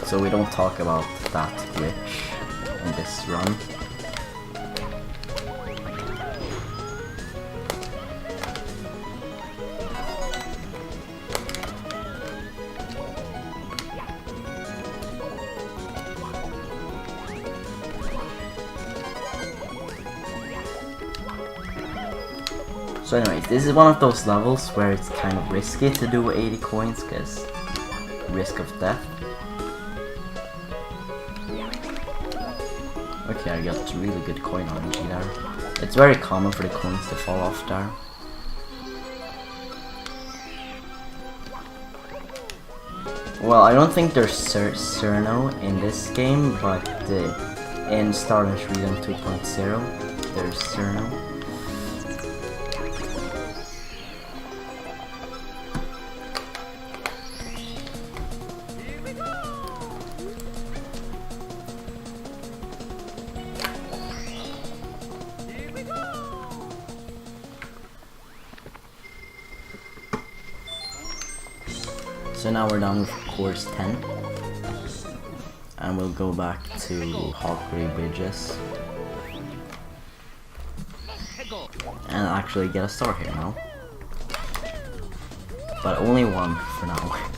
Speaker 1: So we don't talk about that glitch in this run. So anyways, this is one of those levels where it's kind of risky to do 80 coins because risk of death. Okay, I got really good coin RNG there. It's very common for the coins to fall off there. Well, I don't think there's Cerno in this game, but in Stardust Freedom 2.0 there's Cerno. So now we're done with course 10, and we'll go back to Hawkery Bridges and actually get a star here now, but only one for now.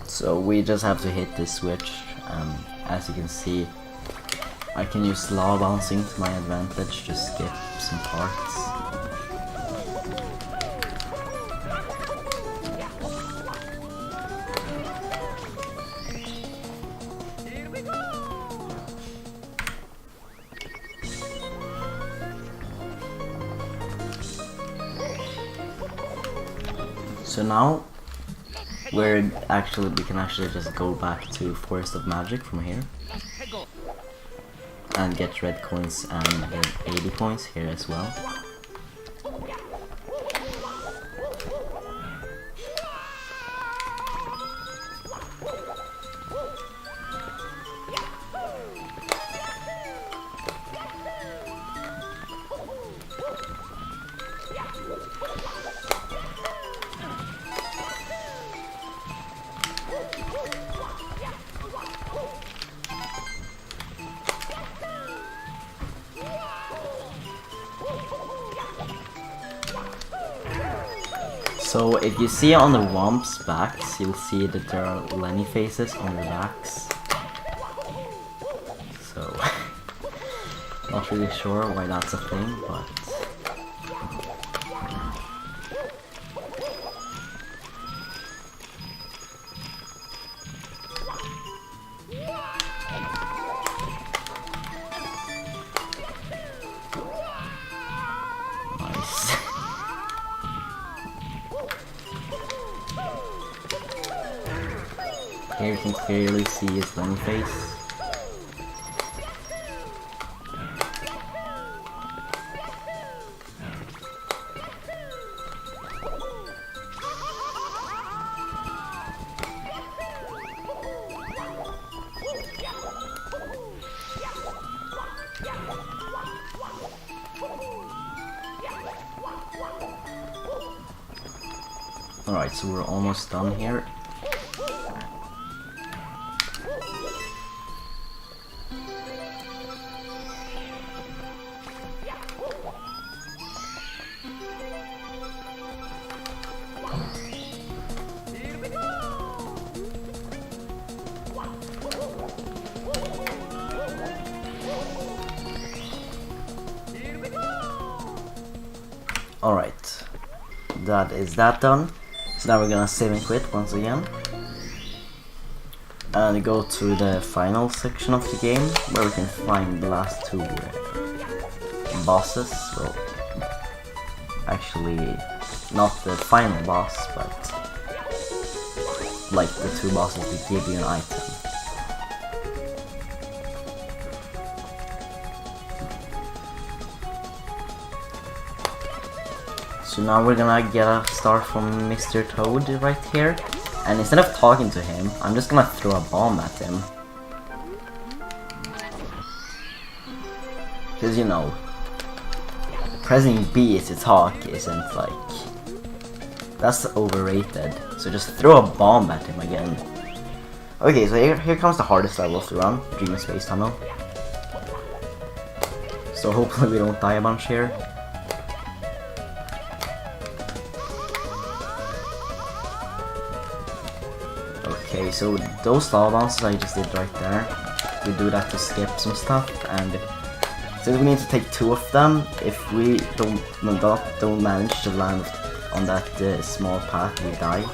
Speaker 1: So we just have to hit this switch. As you can see, I can use lava bouncing to my advantage to skip some parts. So now we can actually just go back to Forest of Magic from here and get red coins and get 80 points here as well. So if you see on the Womps backs, you'll see that there are Lenny faces on their backs. So, not really sure why that's a thing, but... Here you can clearly see his Lenny face. Alright, so we're almost done here. Alright, that is that done. So now we're gonna save and quit once again. And go to the final section of the game, where we can find the last two bosses. Well, actually, not the final boss, but like the two bosses that give you an item. So now we're gonna get a start from Mr. Toad right here, and instead of talking to him, I'm just gonna throw a bomb at him. Because, you know, pressing B to talk isn't like... that's overrated. So just throw a bomb at him again. Okay, so here comes the hardest level of the run, Dream Space Tunnel. So hopefully we don't die a bunch here. Okay, so those lava bounces I just did right there, we do that to skip some stuff, and since we need to take 2 of them, if we don't manage to land on that small path, we die.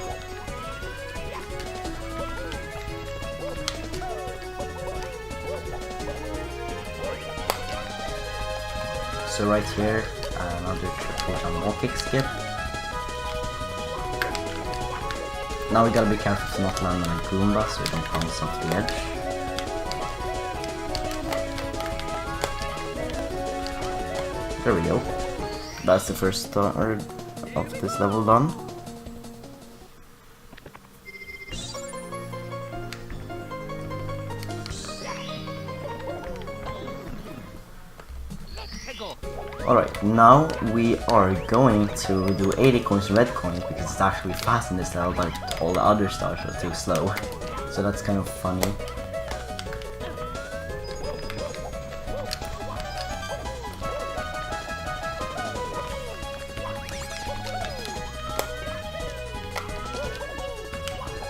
Speaker 1: So right here, another triple jump wall kick skip. Now we gotta be careful to not land on a Goomba so we don't bounce off the edge. There we go. That's the first third of this level done. Alright, now we are going to do 80 coins and red coins because it's actually fast in this level, but all the other stars are too slow. So that's kind of funny.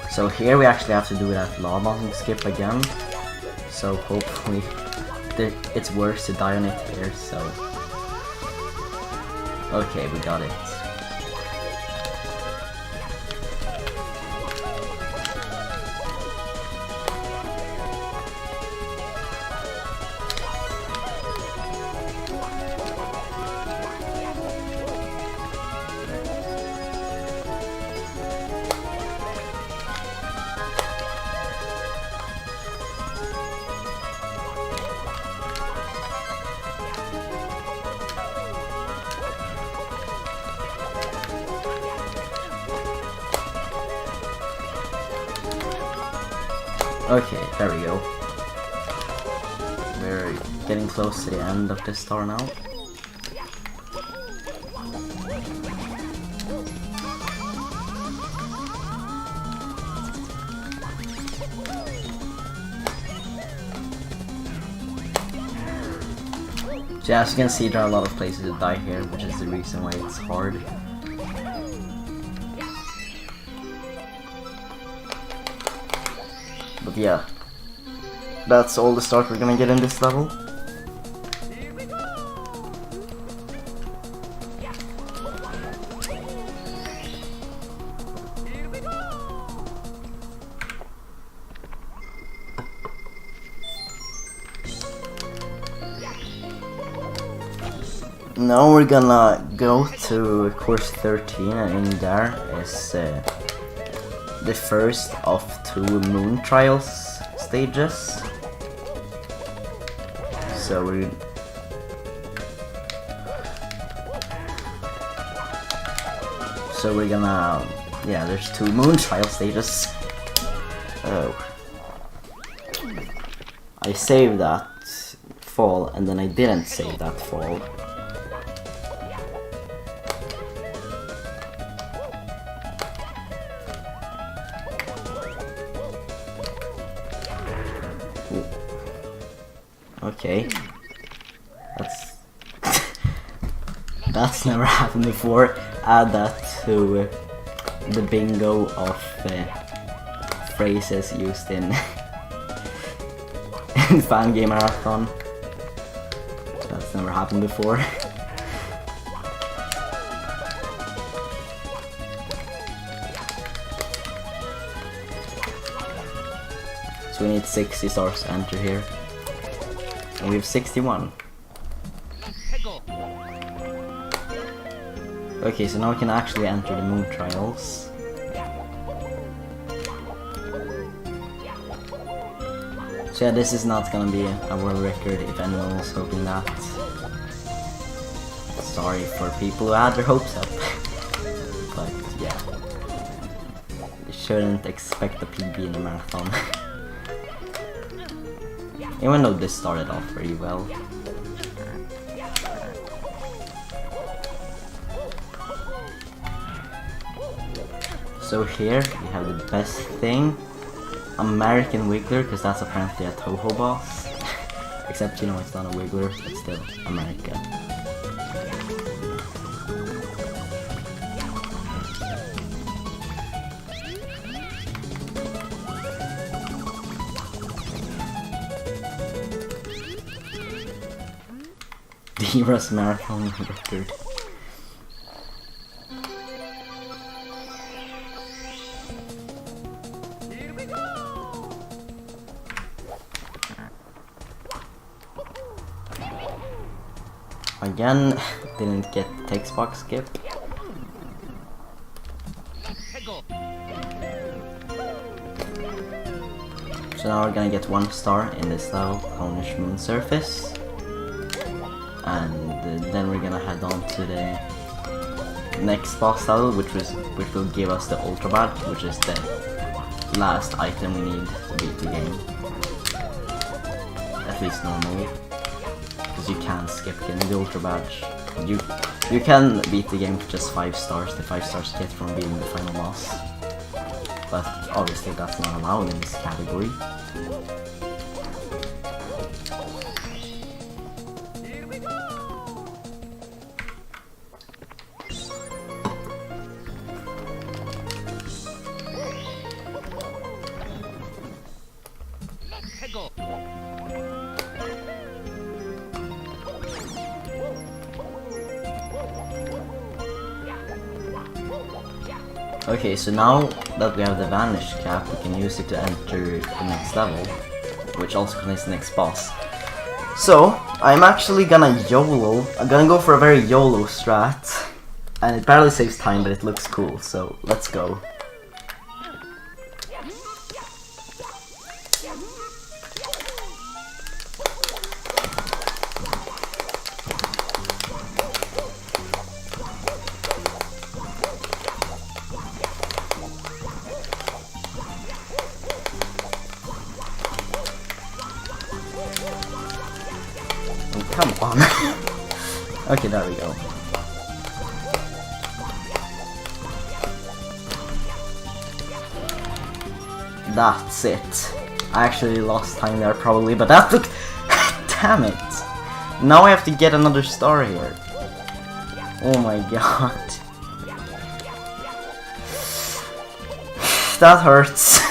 Speaker 1: So here we actually have to do that lava bouncing skip again. So hopefully it's worse to die on it here, so... Okay, we got it. Okay, there we go. We're getting close to the end of this star now. So as you can see, there are a lot of places to die here, which is the reason why it's hard. But yeah, that's all the start we're gonna get in this level. Now we're gonna go to course 13, and in there is the first of 2 moon trials stages. So we're gonna, yeah, there's 2 moon trial stages. Oh, I saved that fall and then I didn't save that fall. Okay. That's... That's never happened before. Add that to the bingo of phrases used in, in Fangame Marathon. That's never happened before. So we need 60 stars to enter here. And we have 61. Okay, so now we can actually enter the moon trials. So yeah, this is not gonna be a world record if anyone was hoping that. Sorry for people who had their hopes up. But yeah, you shouldn't expect a PB in a marathon. Even though this started off very well. So here we have the best thing, American Wiggler, because that's apparently a Toho boss. Except, you know, it's not a Wiggler, it's still American. The US Marathon record. Again, didn't get text box skip. So now we're gonna get 1 star in this level, Cornish Moon Surface. And then we're gonna head on to the next boss level, which will give us the Ultra Badge, which is the last item we need to beat the game. At least normally. Because you can skip getting the Ultra Badge. You can beat the game with just 5 stars, the 5 stars you get from beating the final boss. But obviously that's not allowed in this category. Okay, so now that we have the Vanish cap, we can use it to enter the next level, which also contains the next boss. So, I'm actually gonna YOLO. I'm gonna go for a very YOLO strat, and it barely saves time, but it looks cool, so let's go. Come on. Okay, there we go. That's it. I actually lost time there probably, but that looked... Damn it. Now I have to get another star here. Oh my god. That hurts.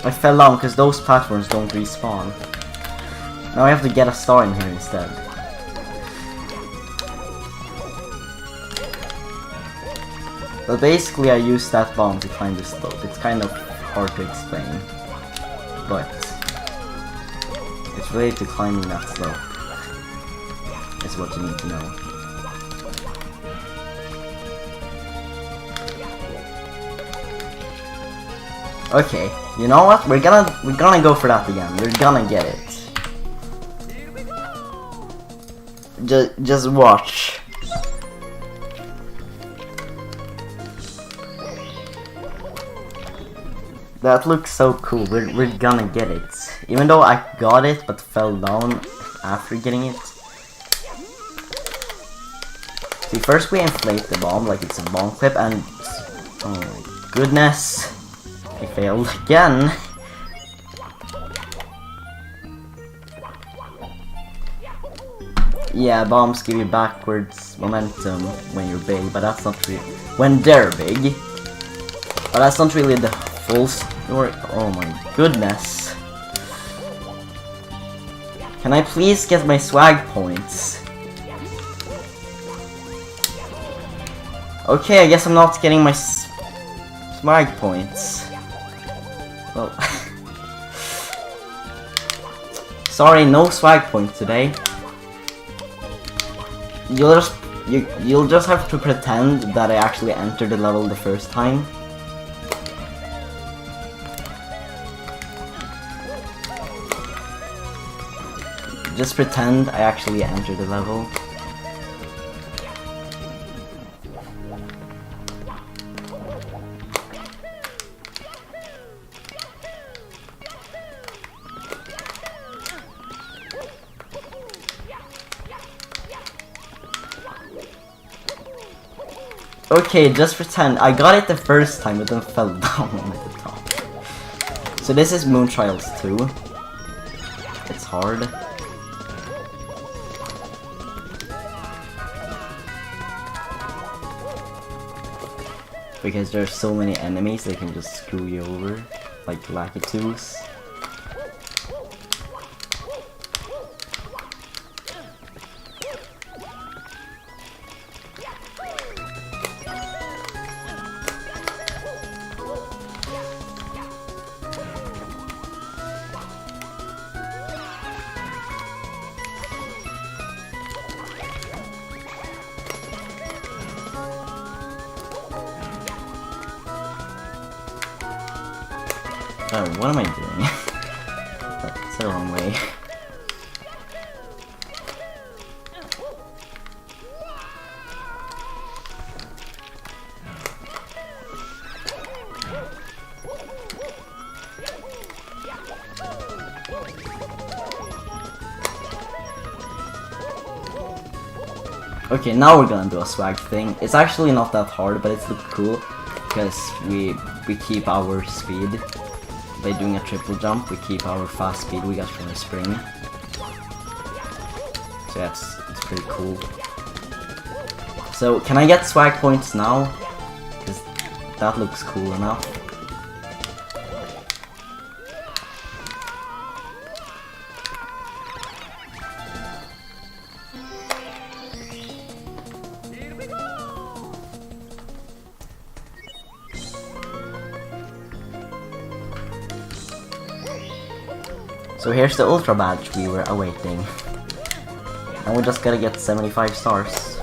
Speaker 1: I fell down because those platforms don't respawn. Now I have to get a star in here instead. But basically I used that bomb to climb this slope. It's kind of hard to explain. But it's related to climbing that slope. Is what you need to know. Okay, you know what? We're gonna go for that again. We're gonna get it. Just watch. That looks so cool. We're gonna get it. Even though I got it but fell down after getting it. See, first we inflate the bomb like it's a bomb clip, and oh my goodness. I failed again. Yeah, bombs give you backwards momentum when you're big, but that's not really when they're big. But that's not really the full story. Oh my goodness. Can I please get my swag points? Okay, I guess I'm not getting my swag points. Well, sorry, no swag points today. You'll just have to pretend that I actually entered the level the first time. Just pretend I actually entered the level. Okay, just pretend. I got it the first time, but then fell down at the top. So this is Moon Trials 2. It's hard. Because there's so many enemies, they can just screw you over, like Lakitus. Oh, what am I doing? That's the wrong way. Okay, now we're gonna do a swag thing. It's actually not that hard, but it's cool because we keep our speed. By doing a triple jump, we keep our fast speed we got from the spring. So yeah, it's pretty cool. So can I get swag points now? Because that looks cool enough. So here's the Ultra Badge we were awaiting. And we just gotta get 75 stars.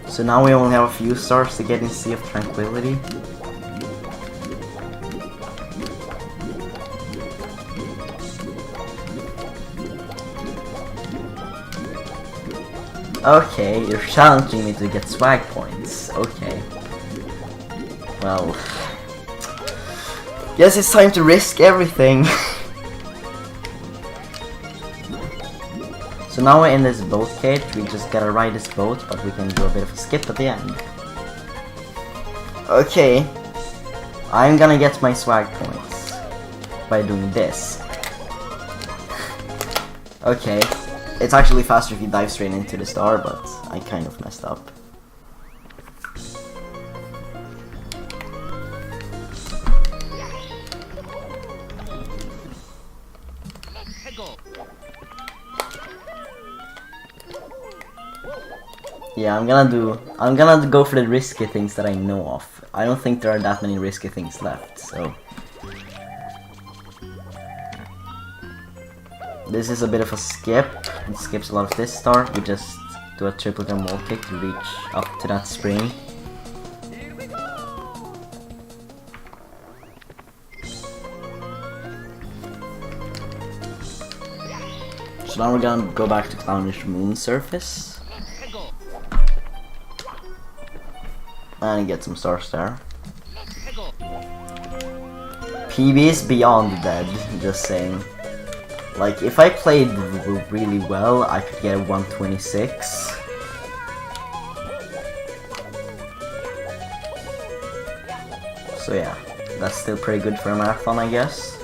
Speaker 1: So now we only have a few stars to get in Sea of Tranquility. Okay, you're challenging me to get swag points. Okay. Well, guess it's time to risk everything. So now we're in this boat cage. We just gotta ride this boat, but we can do a bit of a skip at the end. Okay. I'm gonna get my swag points by doing this. Okay. It's actually faster if you dive straight into the star, but I kind of messed up. Yeah, I'm gonna go for the risky things that I know of. I don't think there are that many risky things left, so this is a bit of a skip. It skips a lot of this star. We just do a triple jump wall kick to reach up to that spring. So now we're gonna go back to Clownish Moon surface and get some stars there. PB is beyond dead, just saying. Like, if I played really well, I could get a 126. So yeah, that's still pretty good for a marathon, I guess.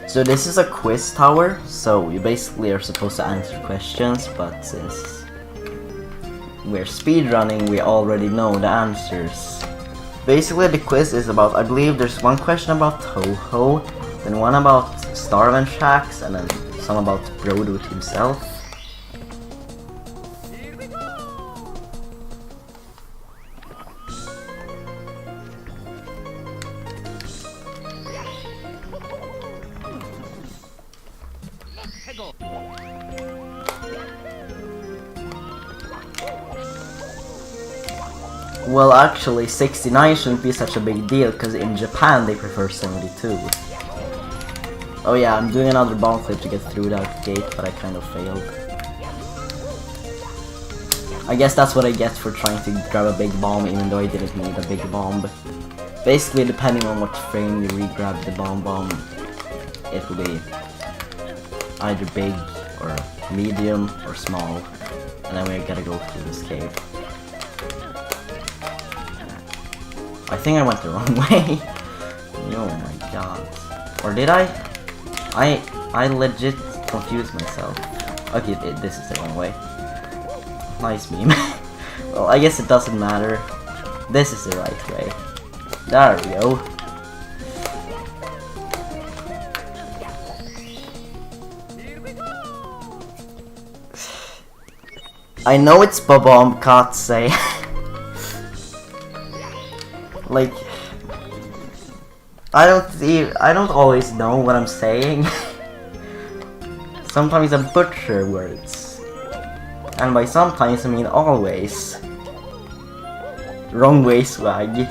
Speaker 1: So this is a quiz tower, so you basically are supposed to answer questions, but since we're speedrunning, we already know the answers. Basically the quiz is about, I believe there's one question about Toho, then one about Starvin Shacks, and then some about Broadwood himself. Well, actually, 69 shouldn't be such a big deal, because in Japan they prefer 72. Oh yeah, I'm doing another bomb clip to get through that gate, but I kind of failed. I guess that's what I get for trying to grab a big bomb, even though I didn't need a big bomb. Basically, depending on what frame you re-grab the bomb, it will be either big, or medium, or small. And then we gotta go through this cave. I think I went the wrong way. Oh my god. Or did I? I legit confused myself. Okay, this is the wrong way. Nice meme. Well, I guess it doesn't matter. This is the right way. There we go. I know it's Babom Katse. Like, I don't always know what I'm saying. Sometimes I butcher words. And by sometimes I mean always. Wrong way, swag.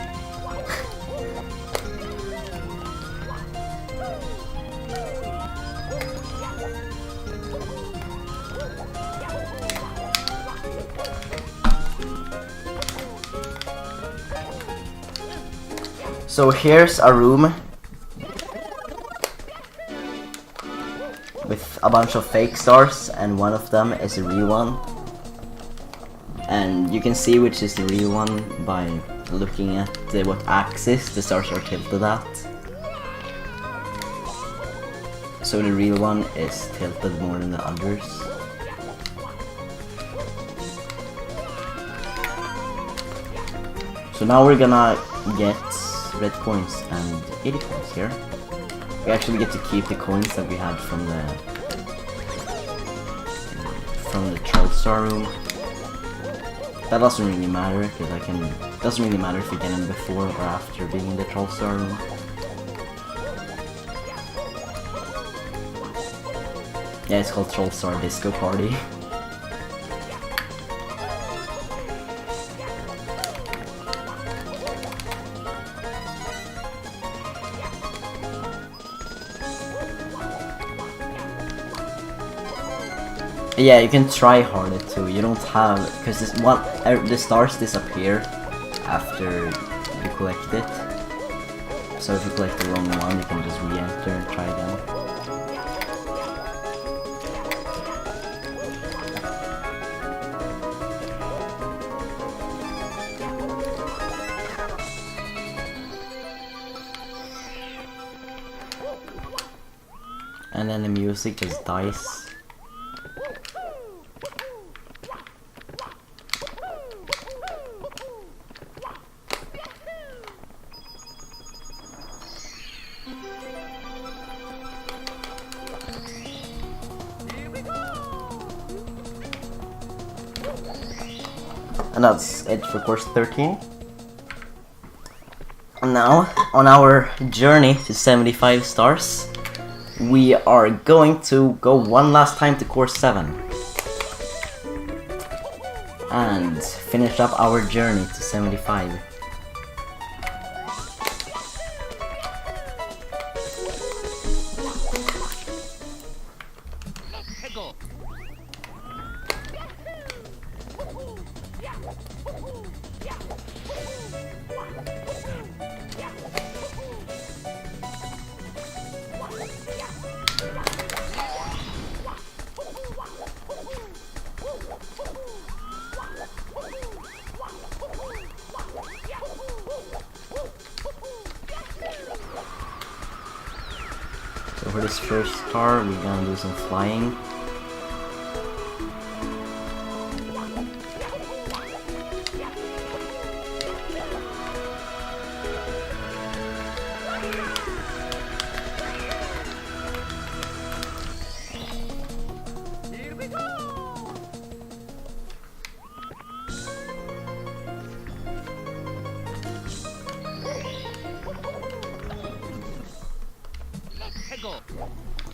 Speaker 1: So here's a room with a bunch of fake stars, and one of them is a real one. And you can see which is the real one by looking at what axis the stars are tilted at. So the real one is tilted more than the others. So now we're gonna get red coins and 80 coins here. We actually get to keep the coins that we had from the troll star room. That doesn't really matter, because it doesn't really matter if you get them before or after being in the troll star room. Yeah, it's called Troll Star Disco Party. Yeah, you can try harder too. You don't have, because the stars disappear after you collect it. So if you collect the wrong one, you can just re-enter and try again. And then the music just dies. And that's it for course 13. And now, on our journey to 75 stars, we are going to go one last time to course 7. And finish up our journey to 75. for this first star, we're gonna do some flying.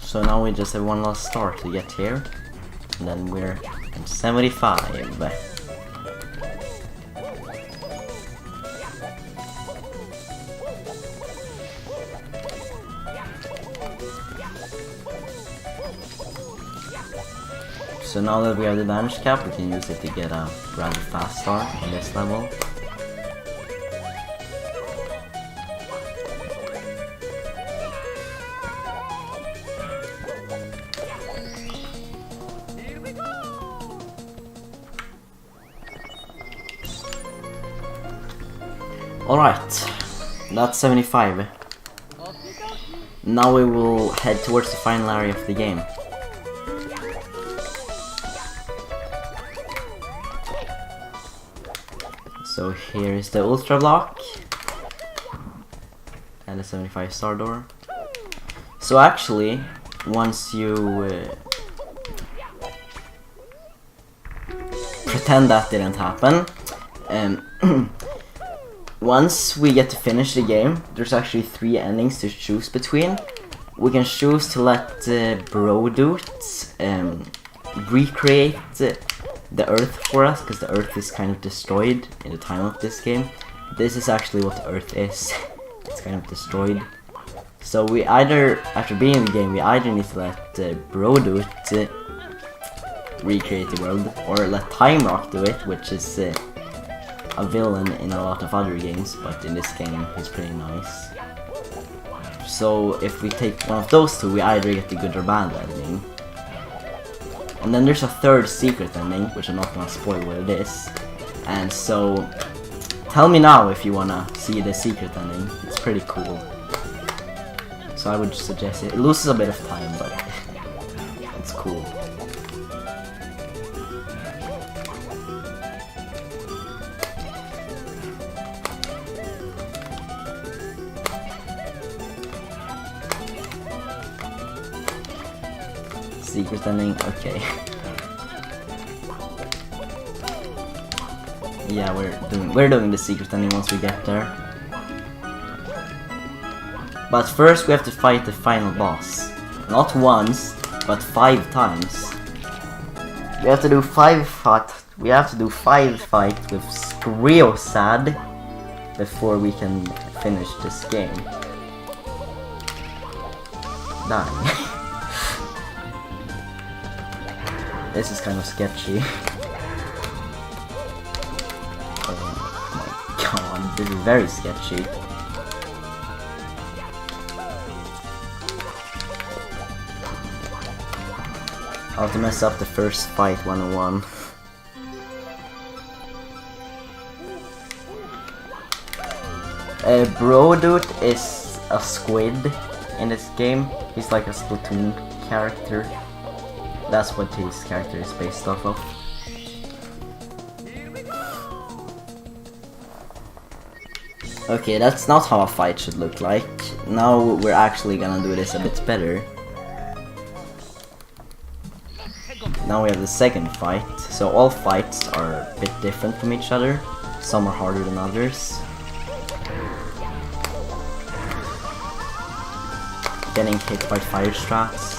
Speaker 1: So now we just have one last star to get here, and then we're in 75. So now that we have the damage cap, we can use it to get a rather fast star on this level. Alright, that's 75. Now we will head towards the final area of the game. So here is the Ultra Block and the 75 star door. So actually, once you pretend that didn't happen, once we get to finish the game, there's actually 3 endings to choose between. We can choose to let Brodoot recreate the Earth for us, because the Earth is kind of destroyed in the time of this game. This is actually what the Earth is. It's kind of destroyed. So we either, after being in the game, we either need to let Brodoot recreate the world, or let Time Rock do it, which is a villain in a lot of other games, but in this game he's pretty nice. So if we take one of those two, we either get the good or bad ending. And then there's a third secret ending, which I'm not gonna spoil what it is. And so, tell me now if you wanna see the secret ending. It's pretty cool. So I would suggest it. It loses a bit of time, but it's cool. Secret ending, okay. Yeah, we're doing the secret ending once we get there. But first we have to fight the final boss. Not once, but 5 times. We have to do 5 fights with Skriosad before we can finish this game. Dang. This is kind of sketchy. Oh my god, this is very sketchy. I'll have to mess up the first fight 101. Brodoot is a squid in this game. He's like a Splatoon character. That's what his character is based off of. Okay, that's not how a fight should look like. Now we're actually gonna do this a bit better. Now we have the second fight. So all fights are a bit different from each other. Some are harder than others. Getting hit by fire strats.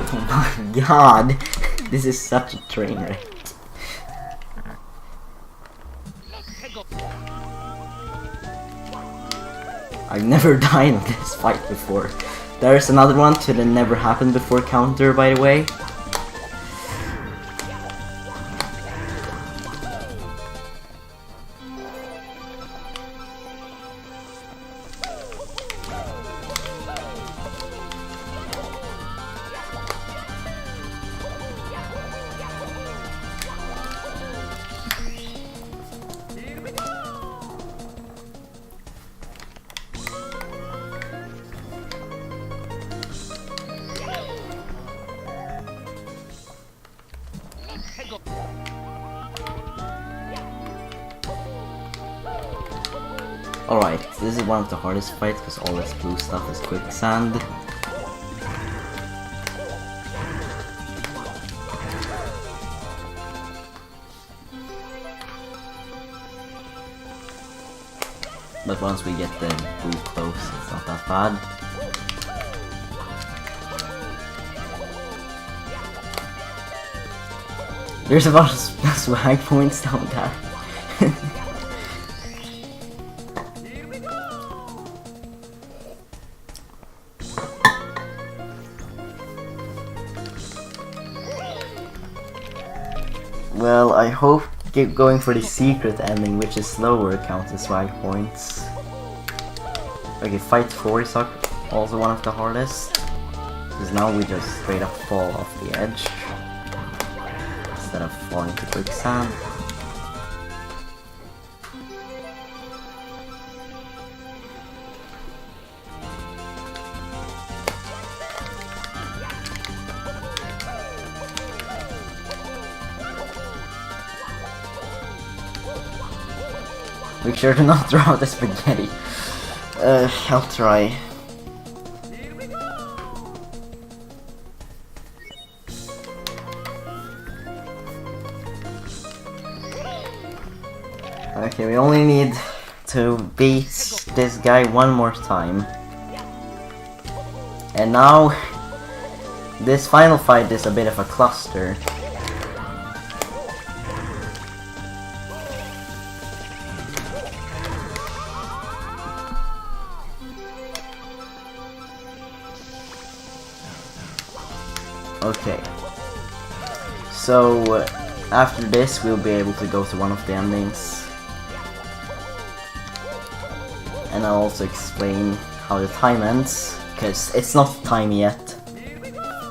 Speaker 1: Oh my god, this is such a train wreck. I've never died in this fight before. There's another one to the never happened before counter, by the way. Alright, this is one of the hardest fights because all this blue stuff is quicksand. But once we get the blue close, it's not that bad. There's a lot of swag points down there. Well, I hope going for the secret ending, which is slower, counts as swag points. Okay, fight 4 is also one of the hardest. Because now we just straight up fall off the edge. Instead of falling to quicksand. Make sure to not throw out the spaghetti. I'll try. Okay, we only need to beat this guy one more time. And now, this final fight is a bit of a cluster. Okay, so after this we'll be able to go to one of the endings, and I'll also explain how the time ends, because it's not time yet.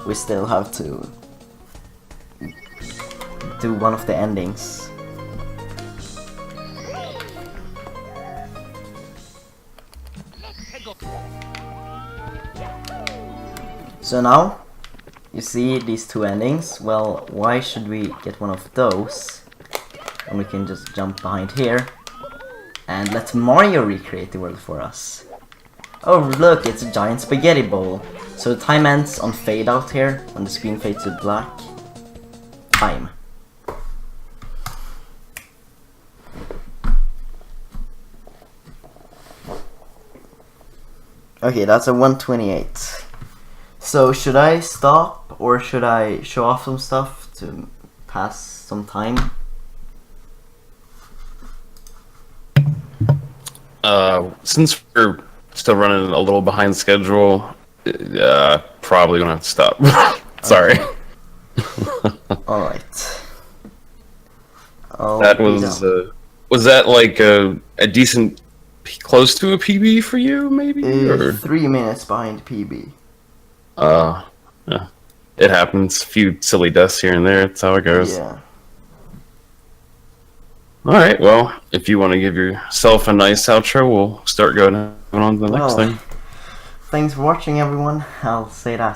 Speaker 1: We still have to do one of the endings. So now you see these two endings. Well, why should we get one of those? And we can just jump behind here and let Mario recreate the world for us. Oh look, it's a giant spaghetti bowl. So the time ends on fade out here, when the screen fades to black. Time. Okay, that's a 128. So should I stop, or should I show off some stuff to pass some time?
Speaker 2: Since we're still running a little behind schedule, probably gonna have to stop. Sorry.
Speaker 1: Alright.
Speaker 2: That was that like a decent, close to a PB for you, maybe?
Speaker 1: 3 minutes behind PB.
Speaker 2: Yeah. It happens. A few silly deaths here and there. That's how it goes.
Speaker 1: Yeah.
Speaker 2: Alright, well, if you want to give yourself a nice outro, we'll start going on to the next thing.
Speaker 1: Thanks for watching, everyone. I'll say that.